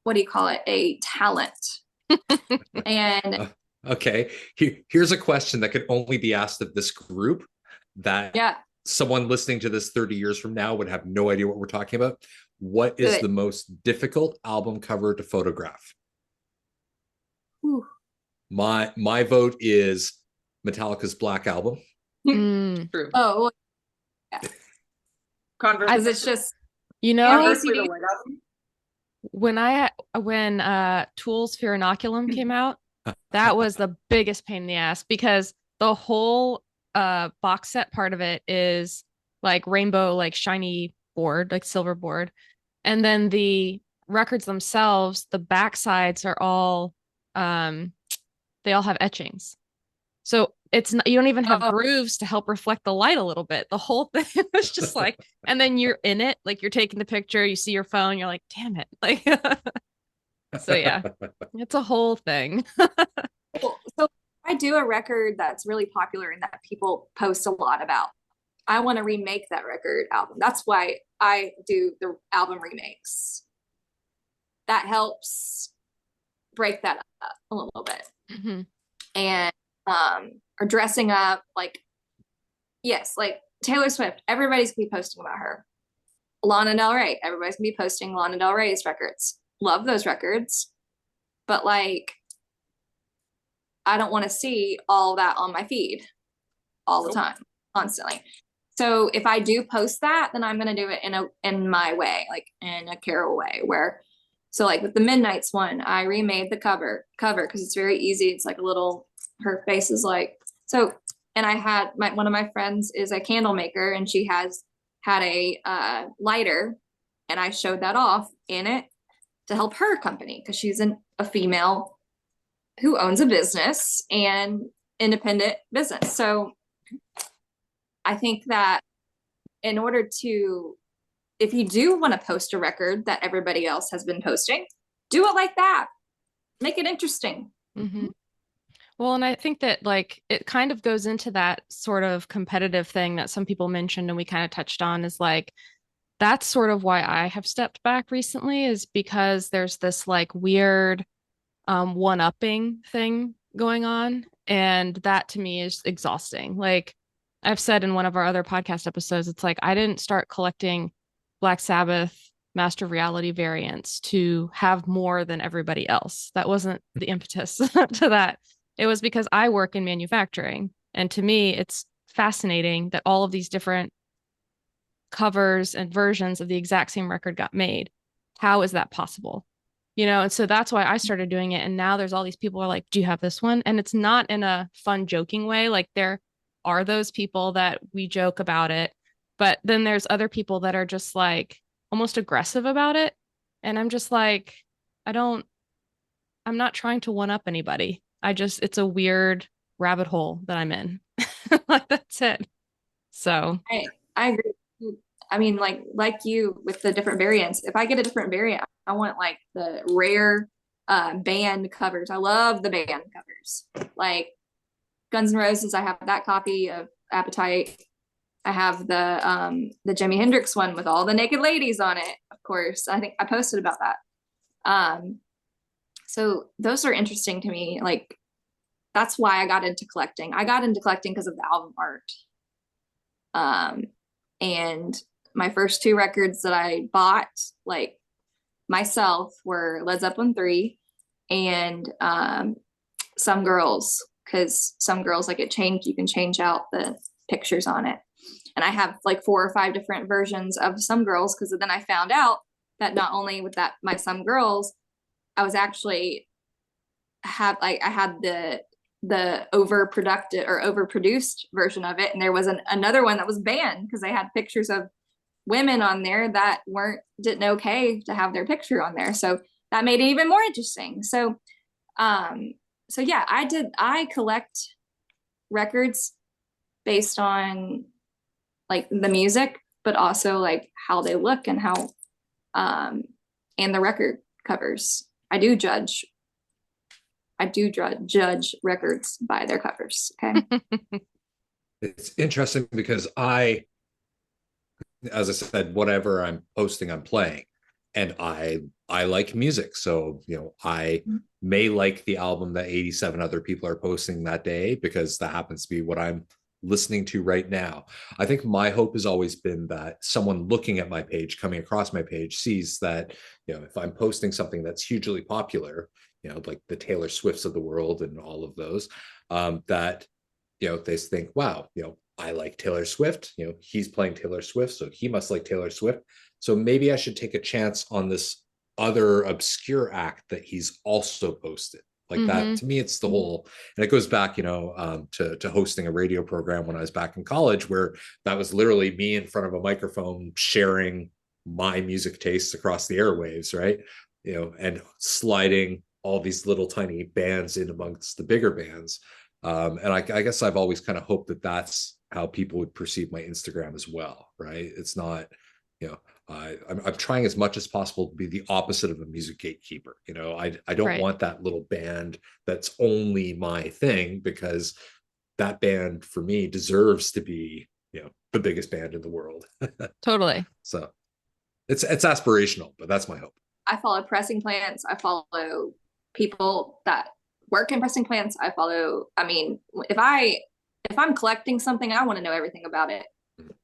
what do you call it? A talent. And Okay. Here's a question that could only be asked of this group that yeah, someone listening to this 30 years from now would have no idea what we're talking about. What is Good. the most difficult album cover to photograph? whew, My vote is Metallica's Black Album. mm, True. oh, Converse. because it's just you know, Conversely, the White Album. when Tool's Fear Inoculum came out, that was the biggest pain in the ass because the whole box set part of it is like rainbow, like shiny board, like silver board. And then the records themselves, the back sides are all they all have etchings. So it's not, you don't even have grooves to help reflect the light a little bit. The whole thing was just like, and then you're in it, like you're taking the picture, you see your phone, you're like, damn it. Like so yeah, it's a whole thing. so I do a record that's really popular and that people post a lot about. I want to remake that record album. That's why I do the album remakes. That helps break that up a little bit. Mhm. And or dressing up, like, yes, like Taylor Swift, everybody's gonna be posting about her. Lana Del Rey, everybody's gonna be posting Lana Del Rey's records. Love those records, but like I don't want to see all that on my feed all the time, constantly. So if I do post that, then I'm gonna do it in my way, like in a Carol way, where so like with the Midnights one, I remade the cover because it's very easy. It's like a little, her face is like so, and I had one of my friends is a candle maker, and she had a lighter, and I showed that off in it to help her company because she's a female who owns a business and independent business. So I think that in order to, if you do want to post a record that everybody else has been posting, do it like that. Make it interesting. Mm-hmm. Well, and I think that like it kind of goes into that sort of competitive thing that some people mentioned and we kind of touched on is like, that's sort of why I have stepped back recently is because there's this like weird one-upping thing going on. And that to me is exhausting. Like I've said in one of our other podcast episodes, it's like I didn't start collecting Black Sabbath Master of Reality variants to have more than everybody else. That wasn't the impetus to that. It was because I work in manufacturing. And to me, it's fascinating that all of these different covers and versions of the exact same record got made. How is that possible? And so that's why I started doing it. And now there's all these people who are like, do you have this one? And it's not in a fun, joking way. Like there are those people that we joke about it, but then there's other people that are just like almost aggressive about it. And I'm just like, I'm not trying to one up anybody. It's a weird rabbit hole that I'm in. Like that's it. So I agree. I mean, like you with the different variants. If I get a different variant, I want like the rare band covers. I love the band covers. Like Guns N' Roses, I have that copy of Appetite. I have the Jimi Hendrix one with all the naked ladies on it, of course. I think I posted about that. So those are interesting to me. Like that's why I got into collecting. I got into collecting because of the album art. And my first 2 records that I bought, like myself, were Led Zeppelin 3 and Some Girls, because Some Girls, like you can change out the pictures on it. And I have like 4 or 5 different versions of Some Girls, because then I found out that not only with that my Some Girls, I was actually I had the overproduced version of it, and there was another one that was banned because they had pictures of women on there that didn't okay to have their picture on there, so that made it even more interesting. So yeah, I collect records based on like the music, but also like how they look and how and the record covers. I do judge records by their covers. Okay. It's interesting because as I said, whatever I'm posting, I'm playing, and I like music. So, I may like the album that 87 other people are posting that day because that happens to be what I'm listening to right now. I think my hope has always been that someone looking at my page, coming across my page, sees that, if I'm posting something that's hugely popular, like the Taylor Swifts of the world and all of those, that, they think, wow, I like Taylor Swift, he's playing Taylor Swift, so he must like Taylor Swift. So maybe I should take a chance on this other obscure act that he's also posted. Like that, to me, it's the whole, and it goes back, to hosting a radio program when I was back in college, where that was literally me in front of a microphone sharing my music tastes across the airwaves, right? And sliding all these little tiny bands in amongst the bigger bands. And I guess I've always kind of hoped that that's how people would perceive my Instagram as well, right? It's not, I'm trying as much as possible to be the opposite of a music gatekeeper. I don't want that little band that's only my thing, because that band for me deserves to be, the biggest band in the world. Totally. So it's aspirational, but that's my hope. I follow pressing plants. I follow people that work in pressing plants. If I'm collecting something, I want to know everything about it.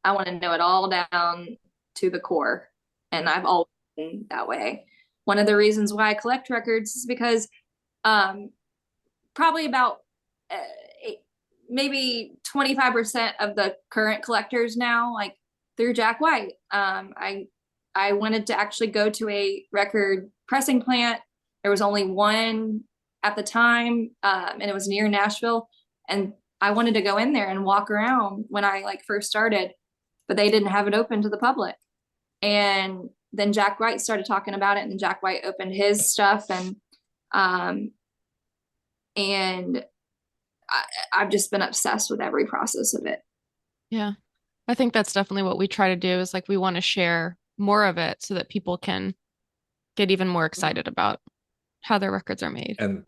I want to know it all down to the core. And I've always been that way. One of the reasons why I collect records is because probably about maybe 25% of the current collectors now, like through Jack White. I wanted to actually go to a record pressing plant. There was only one at the time, and it was near Nashville. And I wanted to go in there and walk around when I first started, but they didn't have it open to the public. And then Jack White started talking about it, and Jack White opened his stuff, and I've just been obsessed with every process of it. Yeah, I think that's definitely what we try to do, is we want to share more of it so that people can get even more excited about how their records are made. And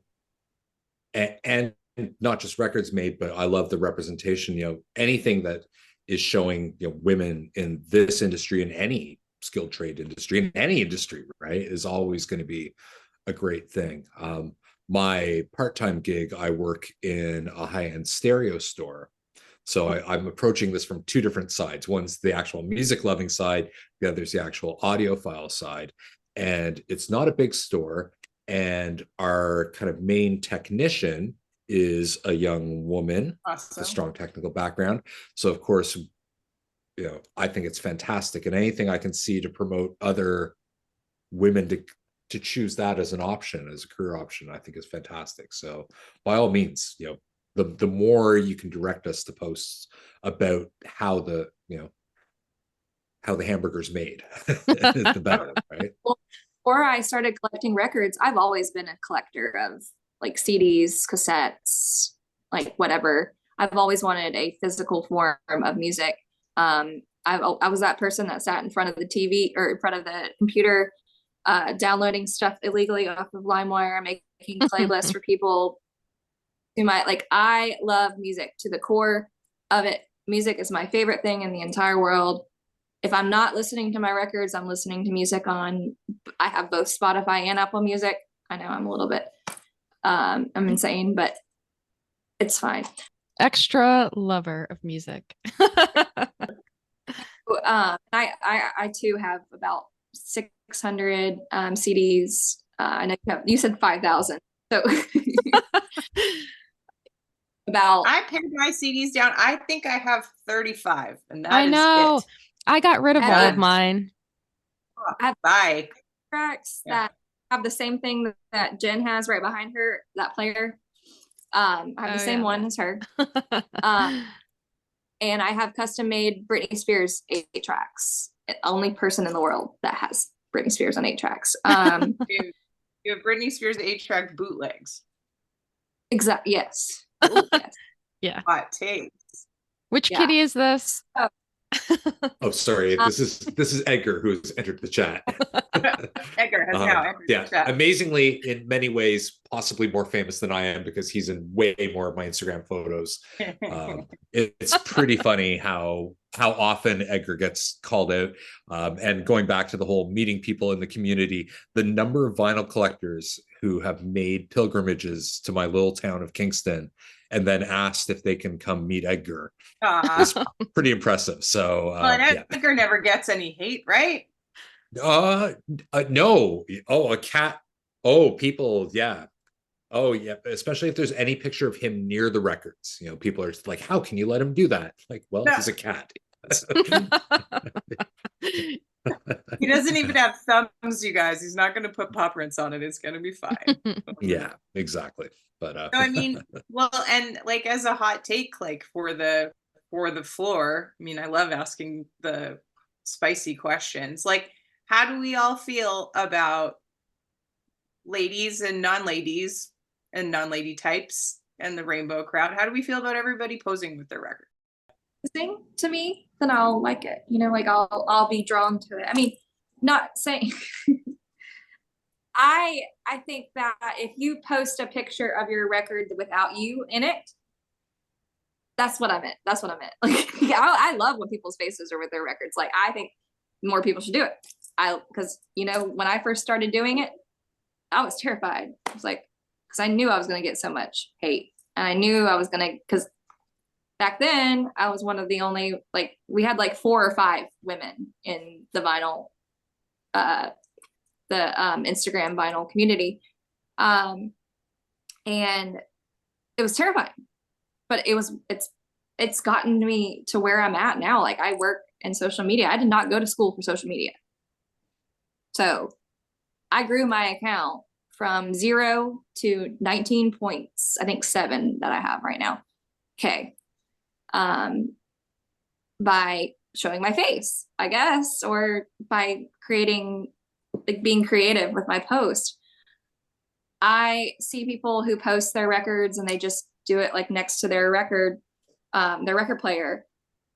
not just records made, but I love the representation, anything that is showing, women in this industry, in any skilled trade industry, in any industry, right, is always going to be a great thing. My part-time gig, I work in a high-end stereo store So I'm approaching this from two different sides. One's the actual music loving side, the other's the actual audiophile side. And it's not a big store. And our kind of main technician is a young woman with Awesome. a strong technical background. So of course, I think it's fantastic. And anything I can see to promote other women to choose that as an option, as a career option, I think is fantastic. So by all means, the more you can direct us to posts about how the hamburger's made, the better, right? Well, before I started collecting records, I've always been a collector of like CDs, cassettes, like whatever. I've always wanted a physical form of music. I was that person that sat in front of the TV or in front of the computer, downloading stuff illegally off of LimeWire, making playlists for people. I love music to the core of it. Music is my favorite thing in the entire world. If I'm not listening to my records, I'm listening to music I have both Spotify and Apple Music. I know I'm a little bit, I'm insane, but it's fine. Extra lover of music. I too have about 600 CDs. I know you said 5,000. So I pared my CDs down. I think I have 35, and I know. is it. I got rid of all of mine. Bye. Tracks that have the same thing that Jen has right behind her, that player. I have the same one as her. And I have custom made Britney Spears 8 tracks. Only person in the world that has Britney Spears on 8 tracks. You have Britney Spears 8-track bootlegs. Exactly. Yes. Ooh, yes. Yeah. Hot takes. Which kitty is this? Oh, sorry. This is Edgar, who's entered the chat. Edgar has now entered the chat. Amazingly, in many ways, possibly more famous than I am because he's in way more of my Instagram photos. It's pretty funny how often Edgar gets called out. And going back to the whole meeting people in the community, the number of vinyl collectors who have made pilgrimages to my little town of Kingston and then asked if they can come meet Edgar is pretty impressive. So Edgar never gets any hate, right? No. Oh, a cat. Oh, people. Yeah. Oh, yeah. Especially if there's any picture of him near the records. People are like, how can you let him do that? Like, well, he's a cat. He doesn't even have thumbs, you guys. He's not going to put paw prints on it. It's going to be fine. Yeah, exactly. But so, I mean, well, and like as a hot take, like for the floor, I mean, I love asking the spicy questions. Like, how do we all feel about ladies and non-ladies and non-lady types and the rainbow crowd? How do we feel about everybody posing with their record? Thing to me, then I'll like it. Like I'll be drawn to it. I mean, not saying I think that if you post a picture of your record without you in it, that's what I meant. Like, I love when people's faces are with their records. Like, I think more people should do it. Because when I first started doing it, I was terrified. I was like, because I knew I was going to get so much hate, and I knew I was going to, because back then I was one of the only, like, we had like 4 or 5 women in the vinyl, Instagram vinyl community. And it was terrifying, but it's gotten me to where I'm at now. Like, I work in social media. I did not go to school for social media. So I grew my account from 0 to 19 points, I think 7 that I have right now. Okay. By showing my face, I guess, or by creating, like, being creative with my post. I see people who post their records and they just do it like next to their record player.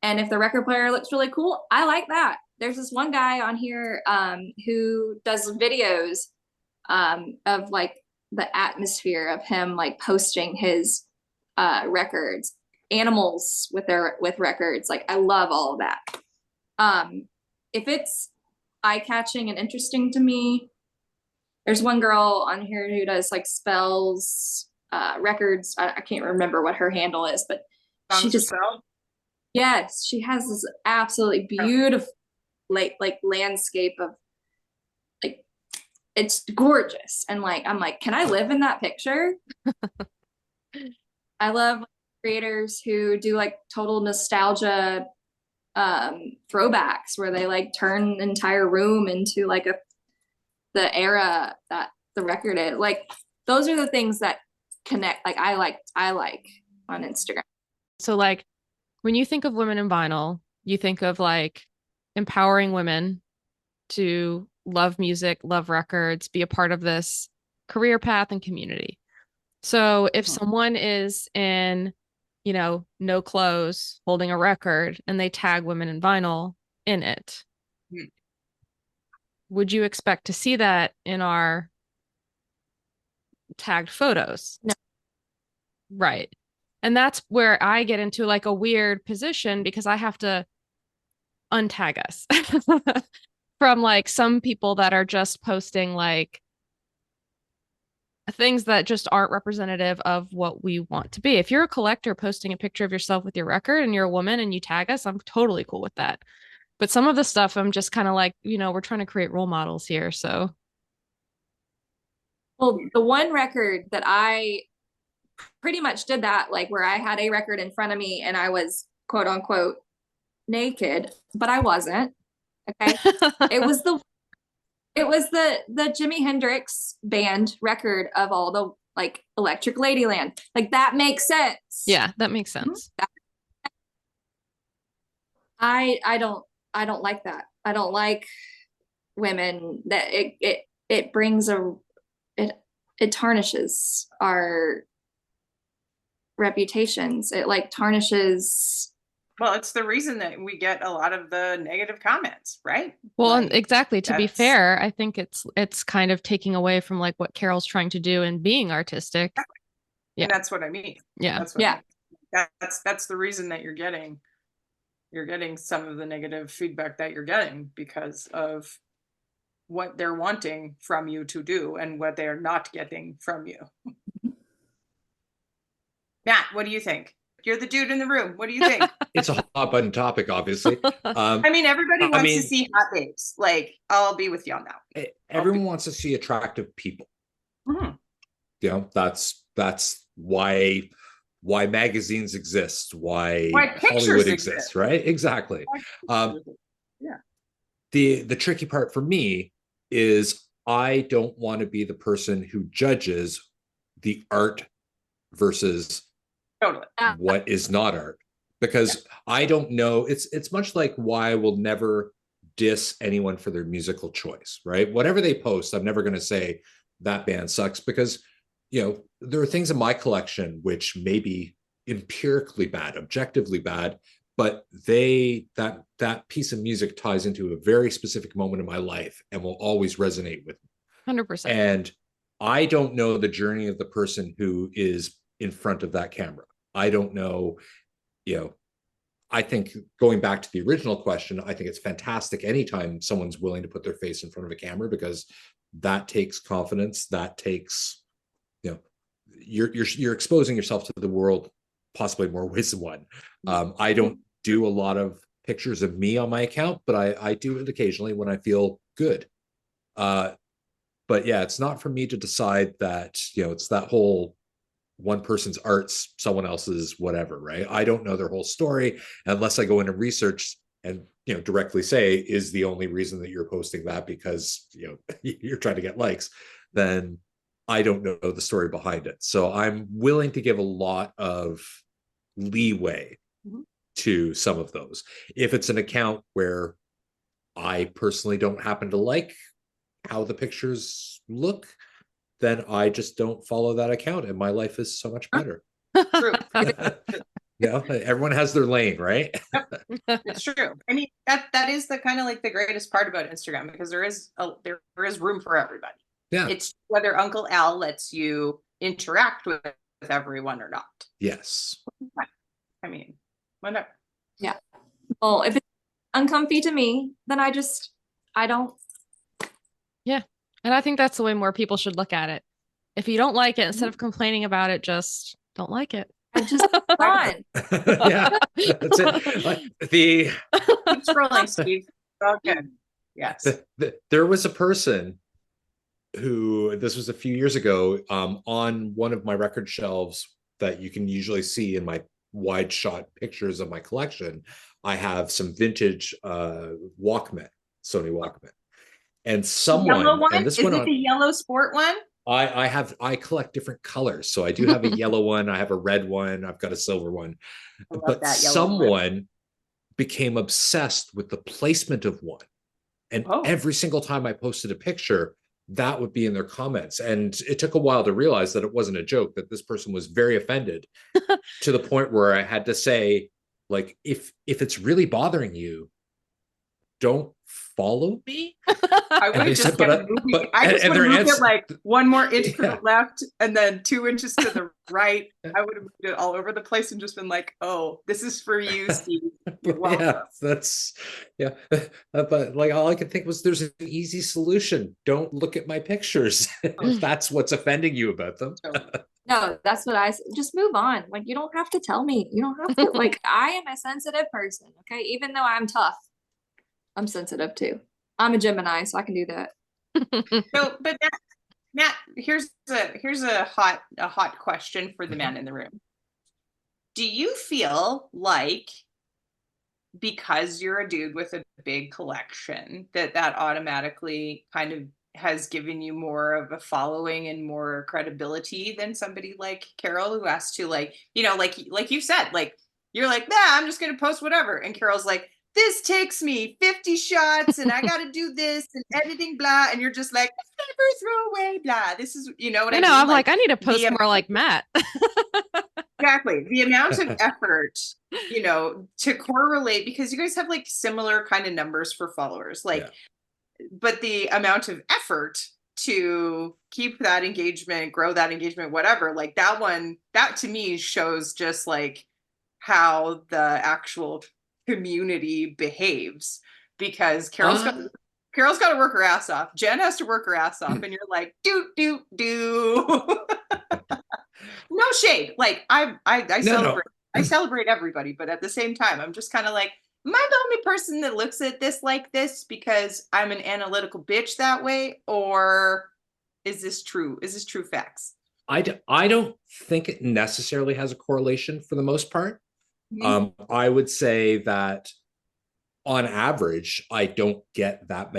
And if the record player looks really cool, I like that. There's this one guy on here who does videos of like the atmosphere of him like posting his records, animals with records. Like, I love all of that. If it's eye-catching and interesting to me, there's one girl on here who does like spells records. I can't remember what her handle is, but she just spell. Yes, she has this absolutely beautiful like landscape of like it's gorgeous. And like I'm like, can I live in that picture? I love creators who do like total nostalgia throwbacks where they like turn an entire room into like the era that the record is. Like those are the things that connect. Like I like on Instagram. So like when you think of women in vinyl, you think of like empowering women to love music, love records, be a part of this career path and community. So if someone is in, you know, no clothes holding a record and they tag women in vinyl in it, would you expect to see that in our tagged photos? No. Right. And that's where I get into like a weird position because I have to untag us from like some people that are just posting like things that just aren't representative of what we want to be. If you're a collector posting a picture of yourself with your record and you're a woman and you tag us, I'm totally cool with that. But some of the stuff I'm just kind of like, you know, we're trying to create role models here. So, Well, the one record that I pretty much did that, like where I had a record in front of me and I was quote unquote naked, but I wasn't. Okay. It was the Jimi Hendrix band record of all the like Electric Ladyland. Like that makes sense. Yeah, that makes sense. I don't like that. I don't like women that it brings it tarnishes our reputations. It like tarnishes. Well, it's the reason that we get a lot of the negative comments, right? Well, Like, and exactly. To be fair, I think it's kind of taking away from like what Carol's trying to do and being artistic. Yeah. And that's what I mean. Yeah. That's what I mean. That's the reason that you're getting some of the negative feedback that you're getting because of what they're wanting from you to do and what they're not getting from you. Matt, what do you think? You're the dude in the room. What do you think? It's a hot button topic, obviously. I mean, everybody wants to see hot babes. Like, I'll be with you on that. Everyone wants to see attractive people. Mm-hmm. You know, that's why magazines exist, why Hollywood exists, right? Exactly. Yeah. The tricky part for me is I don't want to be the person who judges the art versus what is not art, because I don't know. It's much like why I will never diss anyone for their musical choice, right? Whatever they post, I'm never going to say that band sucks, because you know there are things in my collection which may be empirically bad, objectively bad, but that piece of music ties into a very specific moment in my life and will always resonate with me. 100%. And I don't know the journey of the person who is in front of that camera. I don't know, you know, I think going back to the original question, I think it's fantastic anytime someone's willing to put their face in front of a camera, because that takes confidence. That takes, you know, you're exposing yourself to the world possibly more ways than one. I don't do a lot of pictures of me on my account, but I do it occasionally when I feel good. But yeah, it's not for me to decide that, you know, it's that whole one person's art's someone else's whatever, right? I don't know their whole story unless I go into research and, you know, directly say, is the only reason that you're posting that because, you know, you're trying to get likes, then I don't know the story behind it. So I'm willing to give a lot of leeway to some of those. If it's an account where I personally don't happen to like how the pictures look, then I just don't follow that account and my life is so much better. True. Yeah, everyone has their lane, right? It's true. I mean, that is the kind of like the greatest part about Instagram, because there is room for everybody. Yeah. It's whether Uncle Al lets you interact with everyone or not. Yes. I mean, whatever. Yeah. Well, if it's uncomfy to me, then I don't. Yeah. And I think that's the way more people should look at it. If you don't like it, instead of complaining about it, just don't like it. I just fun. Yeah, that's it. Keep scrolling, Steve. Okay. Yes. There was a person who, this was a few years ago, on one of my record shelves that you can usually see in my wide shot pictures of my collection. I have some vintage Walkman, Sony Walkman, and someone, Yellow one? and this Is went it on. the yellow sport one? I collect different colors, so I do have a yellow one, I have a red one, I've got a silver one, I love but that yellow one. someone became obsessed with the placement of one, and Oh. every single time I posted a picture, that would be in their comments, and it took a while to realize that it wasn't a joke, that this person was very offended to the point where I had to say, like, if it's really bothering you, don't follow me. I would they have just said, but kept I- moving. but- I just and would have their moved it answer- like 1 more inch to Yeah. the left and then 2 inches to the right. I would have moved it all over the place and just been like, oh, this is for you, Steve. You're welcome. Yeah, that's yeah. But like, all I could think was, there's an easy solution. Don't look at my pictures if that's what's offending you about them. No, that's what I just move on. Like, you don't have to tell me. You don't have to. Like, I am a sensitive person. Okay, even though I'm tough, I'm sensitive too. I'm a Gemini, so I can do that. So, but Matt, here's a hot question for the man in the room. Do you feel like, because you're a dude with a big collection, that automatically kind of has given you more of a following and more credibility than somebody like Carol, who has to, like, you know, like you said, like, you're like, nah, I'm just gonna post whatever, and Carol's like, this takes me 50 shots and I gotta do this and editing, blah, and you're just like, never throw away, blah. This is, you know what I I know. mean? I'm like, I need to post the more like Matt. Exactly. The amount of effort, you know, to correlate, because you guys have like similar kind of numbers for followers, like, but the amount of effort to keep that engagement, grow that engagement, whatever, like that one, that to me shows just like how the actual community behaves, because Carol's got to work her ass off. Jen has to work her ass off, and you're like, do. No shade. Like I celebrate. I celebrate everybody, but at the same time, I'm just kind of like, am I the only person that looks at this like this because I'm an analytical bitch that way, or is this true? Is this true facts? I don't think it necessarily has a correlation for the most part. Mm-hmm. I would say that on average, I don't get that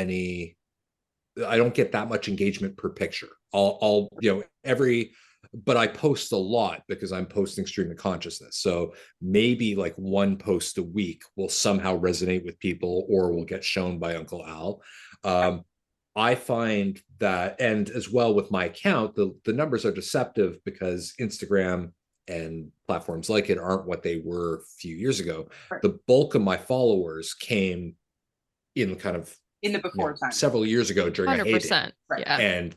much engagement per picture. I'll you know, but I post a lot because I'm posting stream of consciousness. So maybe like one post a week will somehow resonate with people or will get shown by Uncle Al. I find that, and as well with my account, the numbers are deceptive because Instagram and platforms like it aren't what they were a few years ago. Right. The bulk of my followers came in kind of In the before time. several years ago during a heyday. 100%. Right. Yeah. And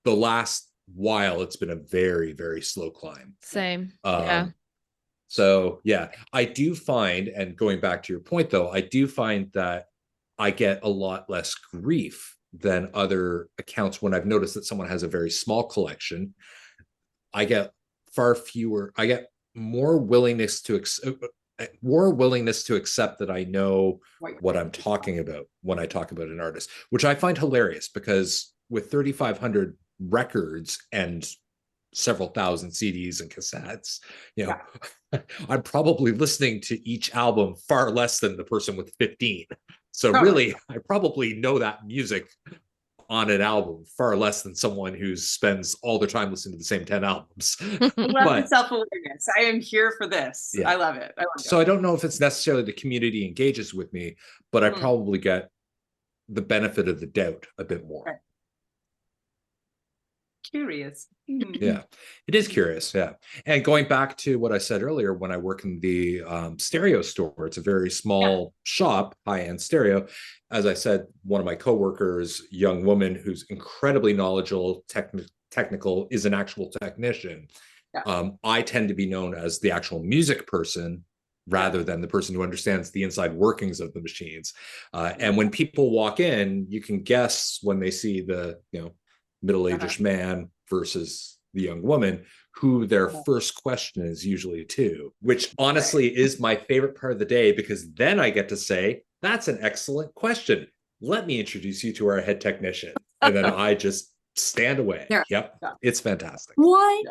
the last while, it's been a very, very slow climb. Same. Yeah. So yeah, I do find, and going back to your point though, I do find that I get a lot less grief than other accounts when I've noticed that someone has a very small collection. I get more willingness to accept that I know what I'm talking about when I talk about an artist, which I find hilarious, because with 3,500 records and several thousand CDs and cassettes, you know, I'm probably listening to each album far less than the person with 15. So really, I probably know that music on an album far less than someone who spends all their time listening to the same 10 albums. But self-awareness. I am here for this. Yeah. I love it. So I don't know if it's necessarily the community engages with me, but I probably get the benefit of the doubt a bit more. Right. Curious. Yeah, it is curious. Yeah. And going back to what I said earlier, when I work in the stereo store, it's a very small shop, high-end stereo. As I said, one of my coworkers, young woman who's incredibly knowledgeable, technical, is an actual technician. I tend to be known as the actual music person rather than the person who understands the inside workings of the machines. And when people walk in, you can guess when they see the, you know, middle-aged man versus the young woman who their first question is usually to, which honestly is my favorite part of the day, because then I get to say, that's an excellent question. Let me introduce you to our head technician. And then I just stand away. Yeah. Yep. It's fantastic. What?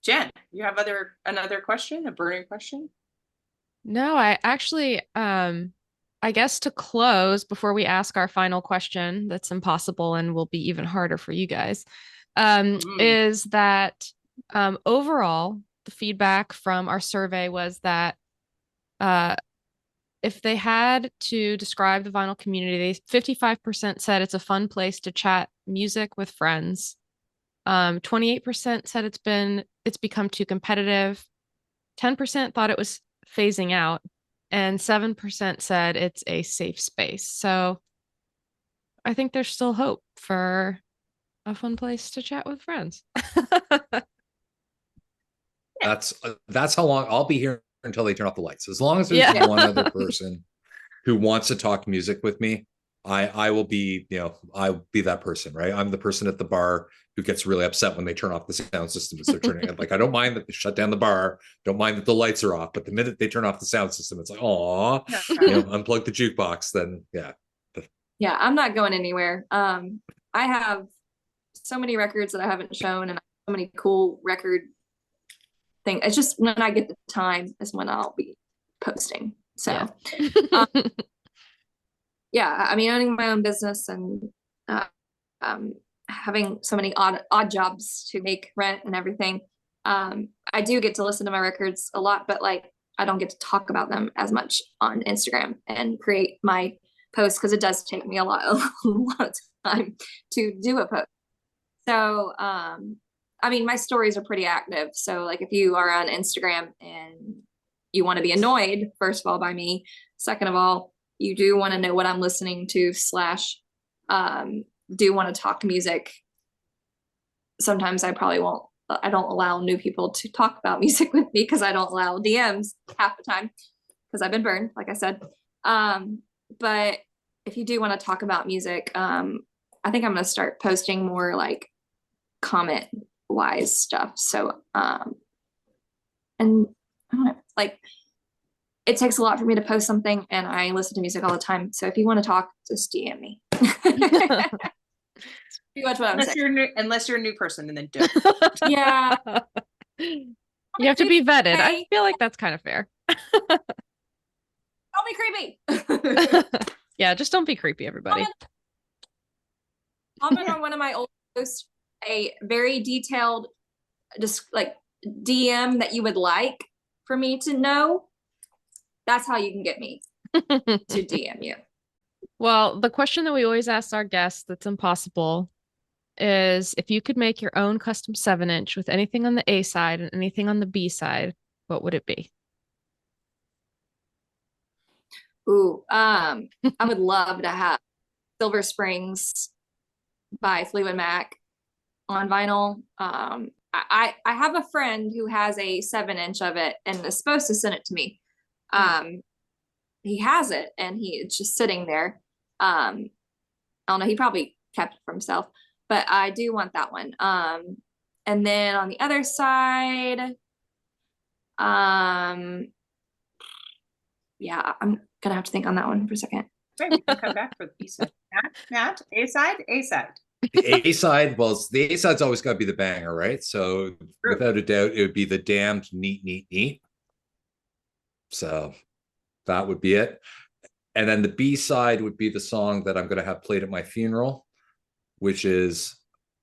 Jen, you have another question, a burning question? No, I actually, I guess to close before we ask our final question, that's impossible and will be even harder for you guys, is that overall, the feedback from our survey was that if they had to describe the vinyl community, 55% said it's a fun place to chat music with friends. 28% said it's become too competitive. 10% thought it was phasing out, and 7% said it's a safe space. So I think there's still hope for a fun place to chat with friends. That's how long I'll be here until they turn off the lights. As long as there's one other person who wants to talk music with me, I will be, I'll be that person, right? I'm the person at the bar who gets really upset when they turn off the sound system as they're turning it. Like, I don't mind that they shut down the bar, don't mind that the lights are off, but the minute they turn off the sound system, it's like, oh, unplug the jukebox, then Yeah, I'm not going anywhere. I have so many records that I haven't shown, and so many cool record things. It's just when I get the time is when I'll be posting. So yeah, I mean, owning my own business and having so many odd jobs to make rent and everything. I do get to listen to my records a lot, but like, I don't get to talk about them as much on Instagram and create my posts, because it does take me a lot of time to do a post. So, I mean, my stories are pretty active. So like, if you are on Instagram and you want to be annoyed, first of all, by me, second of all, you do want to know what I'm listening to / do want to talk music. Sometimes I don't allow new people to talk about music with me, because I don't allow DMs half the time, because I've been burned, like I said. But if you do want to talk about music, I think I'm going to start posting more like comment wise stuff. So, and I don't know, like, it takes a lot for me to post something, and I listen to music all the time. So if you want to talk, just DM me. Pretty much what I'm saying. Unless you're a new person, and then do. Yeah. You have to be vetted. I feel like that's kind of fair. Don't be creepy. Yeah, just don't be creepy, everybody. Comment on one of my old posts, a very detailed, just like DM that you would like for me to know. That's how you can get me to DM you. Well, the question that we always ask our guests that's impossible is, if you could make your own custom 7-inch with anything on the A side and anything on the B side, what would it be? Ooh, I would love to have Silver Springs by Fleetwood Mac on vinyl. I have a friend who has a 7-inch of it and is supposed to send it to me. He has it, and it's just sitting there. I don't know, he probably kept it for himself, but I do want that one. And then on the other side, yeah, I'm gonna have to think on that one for a second. Great, we can come back for the B side. Matt, A side. The A side, well, the A side's always got to be the banger, right? So without a doubt, it would be the Damned Neat. So that would be it. And then the B side would be the song that I'm going to have played at my funeral, which is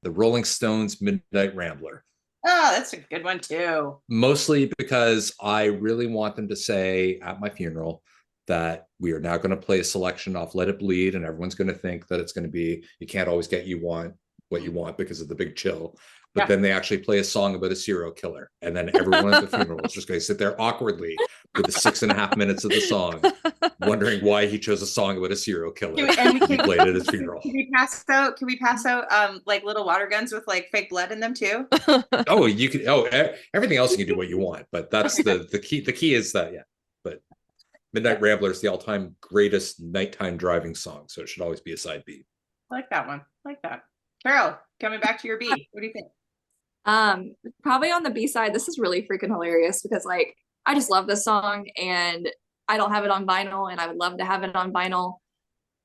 the Rolling Stones' Midnight Rambler. Oh, that's a good one too. Mostly because I really want them to say at my funeral that we are now going to play a selection off Let It Bleed, and everyone's going to think that it's going to be, you can't always get what you want because of the big chill. But then they actually play a song about a serial killer. And then everyone at the funeral is just going to sit there awkwardly for the 6.5 minutes of the song, wondering why he chose a song about a serial killer. And he played at his funeral. Can we pass out like little water guns with like fake blood in them too? Oh, you could. Oh, everything else you can do what you want, but that's the key. The key is that, yeah. But Midnight Rambler is the all-time greatest nighttime driving song, so it should always be a side B. I like that one. I like that. Carol, coming back to your B. What do you think? Probably on the B side, this is really freaking hilarious because like I just love this song and I don't have it on vinyl and I would love to have it on vinyl.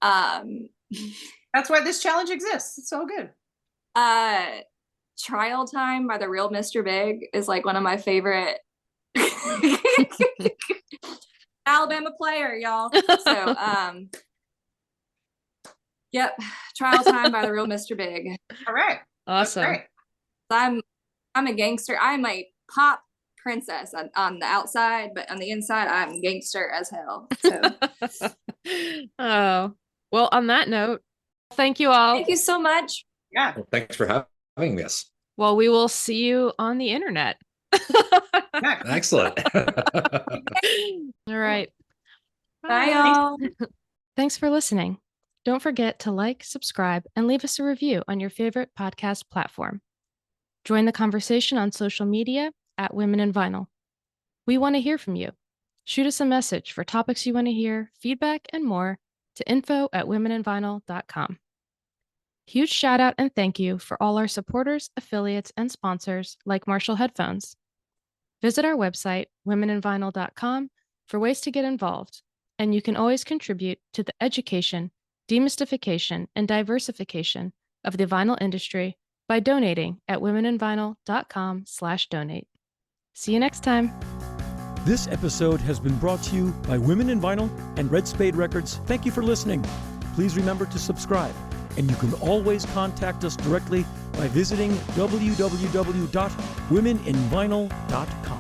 That's why this challenge exists. It's so good. Trial Time by the Real Mr. Big is like one of my favorite Alabama player, y'all. So yep, Trial Time by the Real Mr. Big. All right. Awesome. Great. I'm a gangster. I'm a pop princess on the outside, but on the inside I'm gangster as hell. So Oh, well, on that note, thank you all. thank you so much. Yeah. Well, thanks for having us. Well, we will see you on the internet. Yeah. Excellent. All right. Bye, y'all. Thanks for listening. Don't forget to like, subscribe, and leave us a review on your favorite podcast platform. Join the conversation on social media at Women in Vinyl. We want to hear from you. Shoot us a message for topics you want to hear, feedback, and more to info@womeninvinyl.com. Huge shout out and thank you for all our supporters, affiliates, and sponsors like Marshall Headphones. Visit our website, womeninvinyl.com, for ways to get involved, and you can always contribute to the education, demystification, and diversification of the vinyl industry by donating at womeninvinyl.com/donate. See you next time. This episode has been brought to you by Women in Vinyl and Red Spade Records. Thank you for listening. Please remember to subscribe, and you can always contact us directly by visiting www.womeninvinyl.com.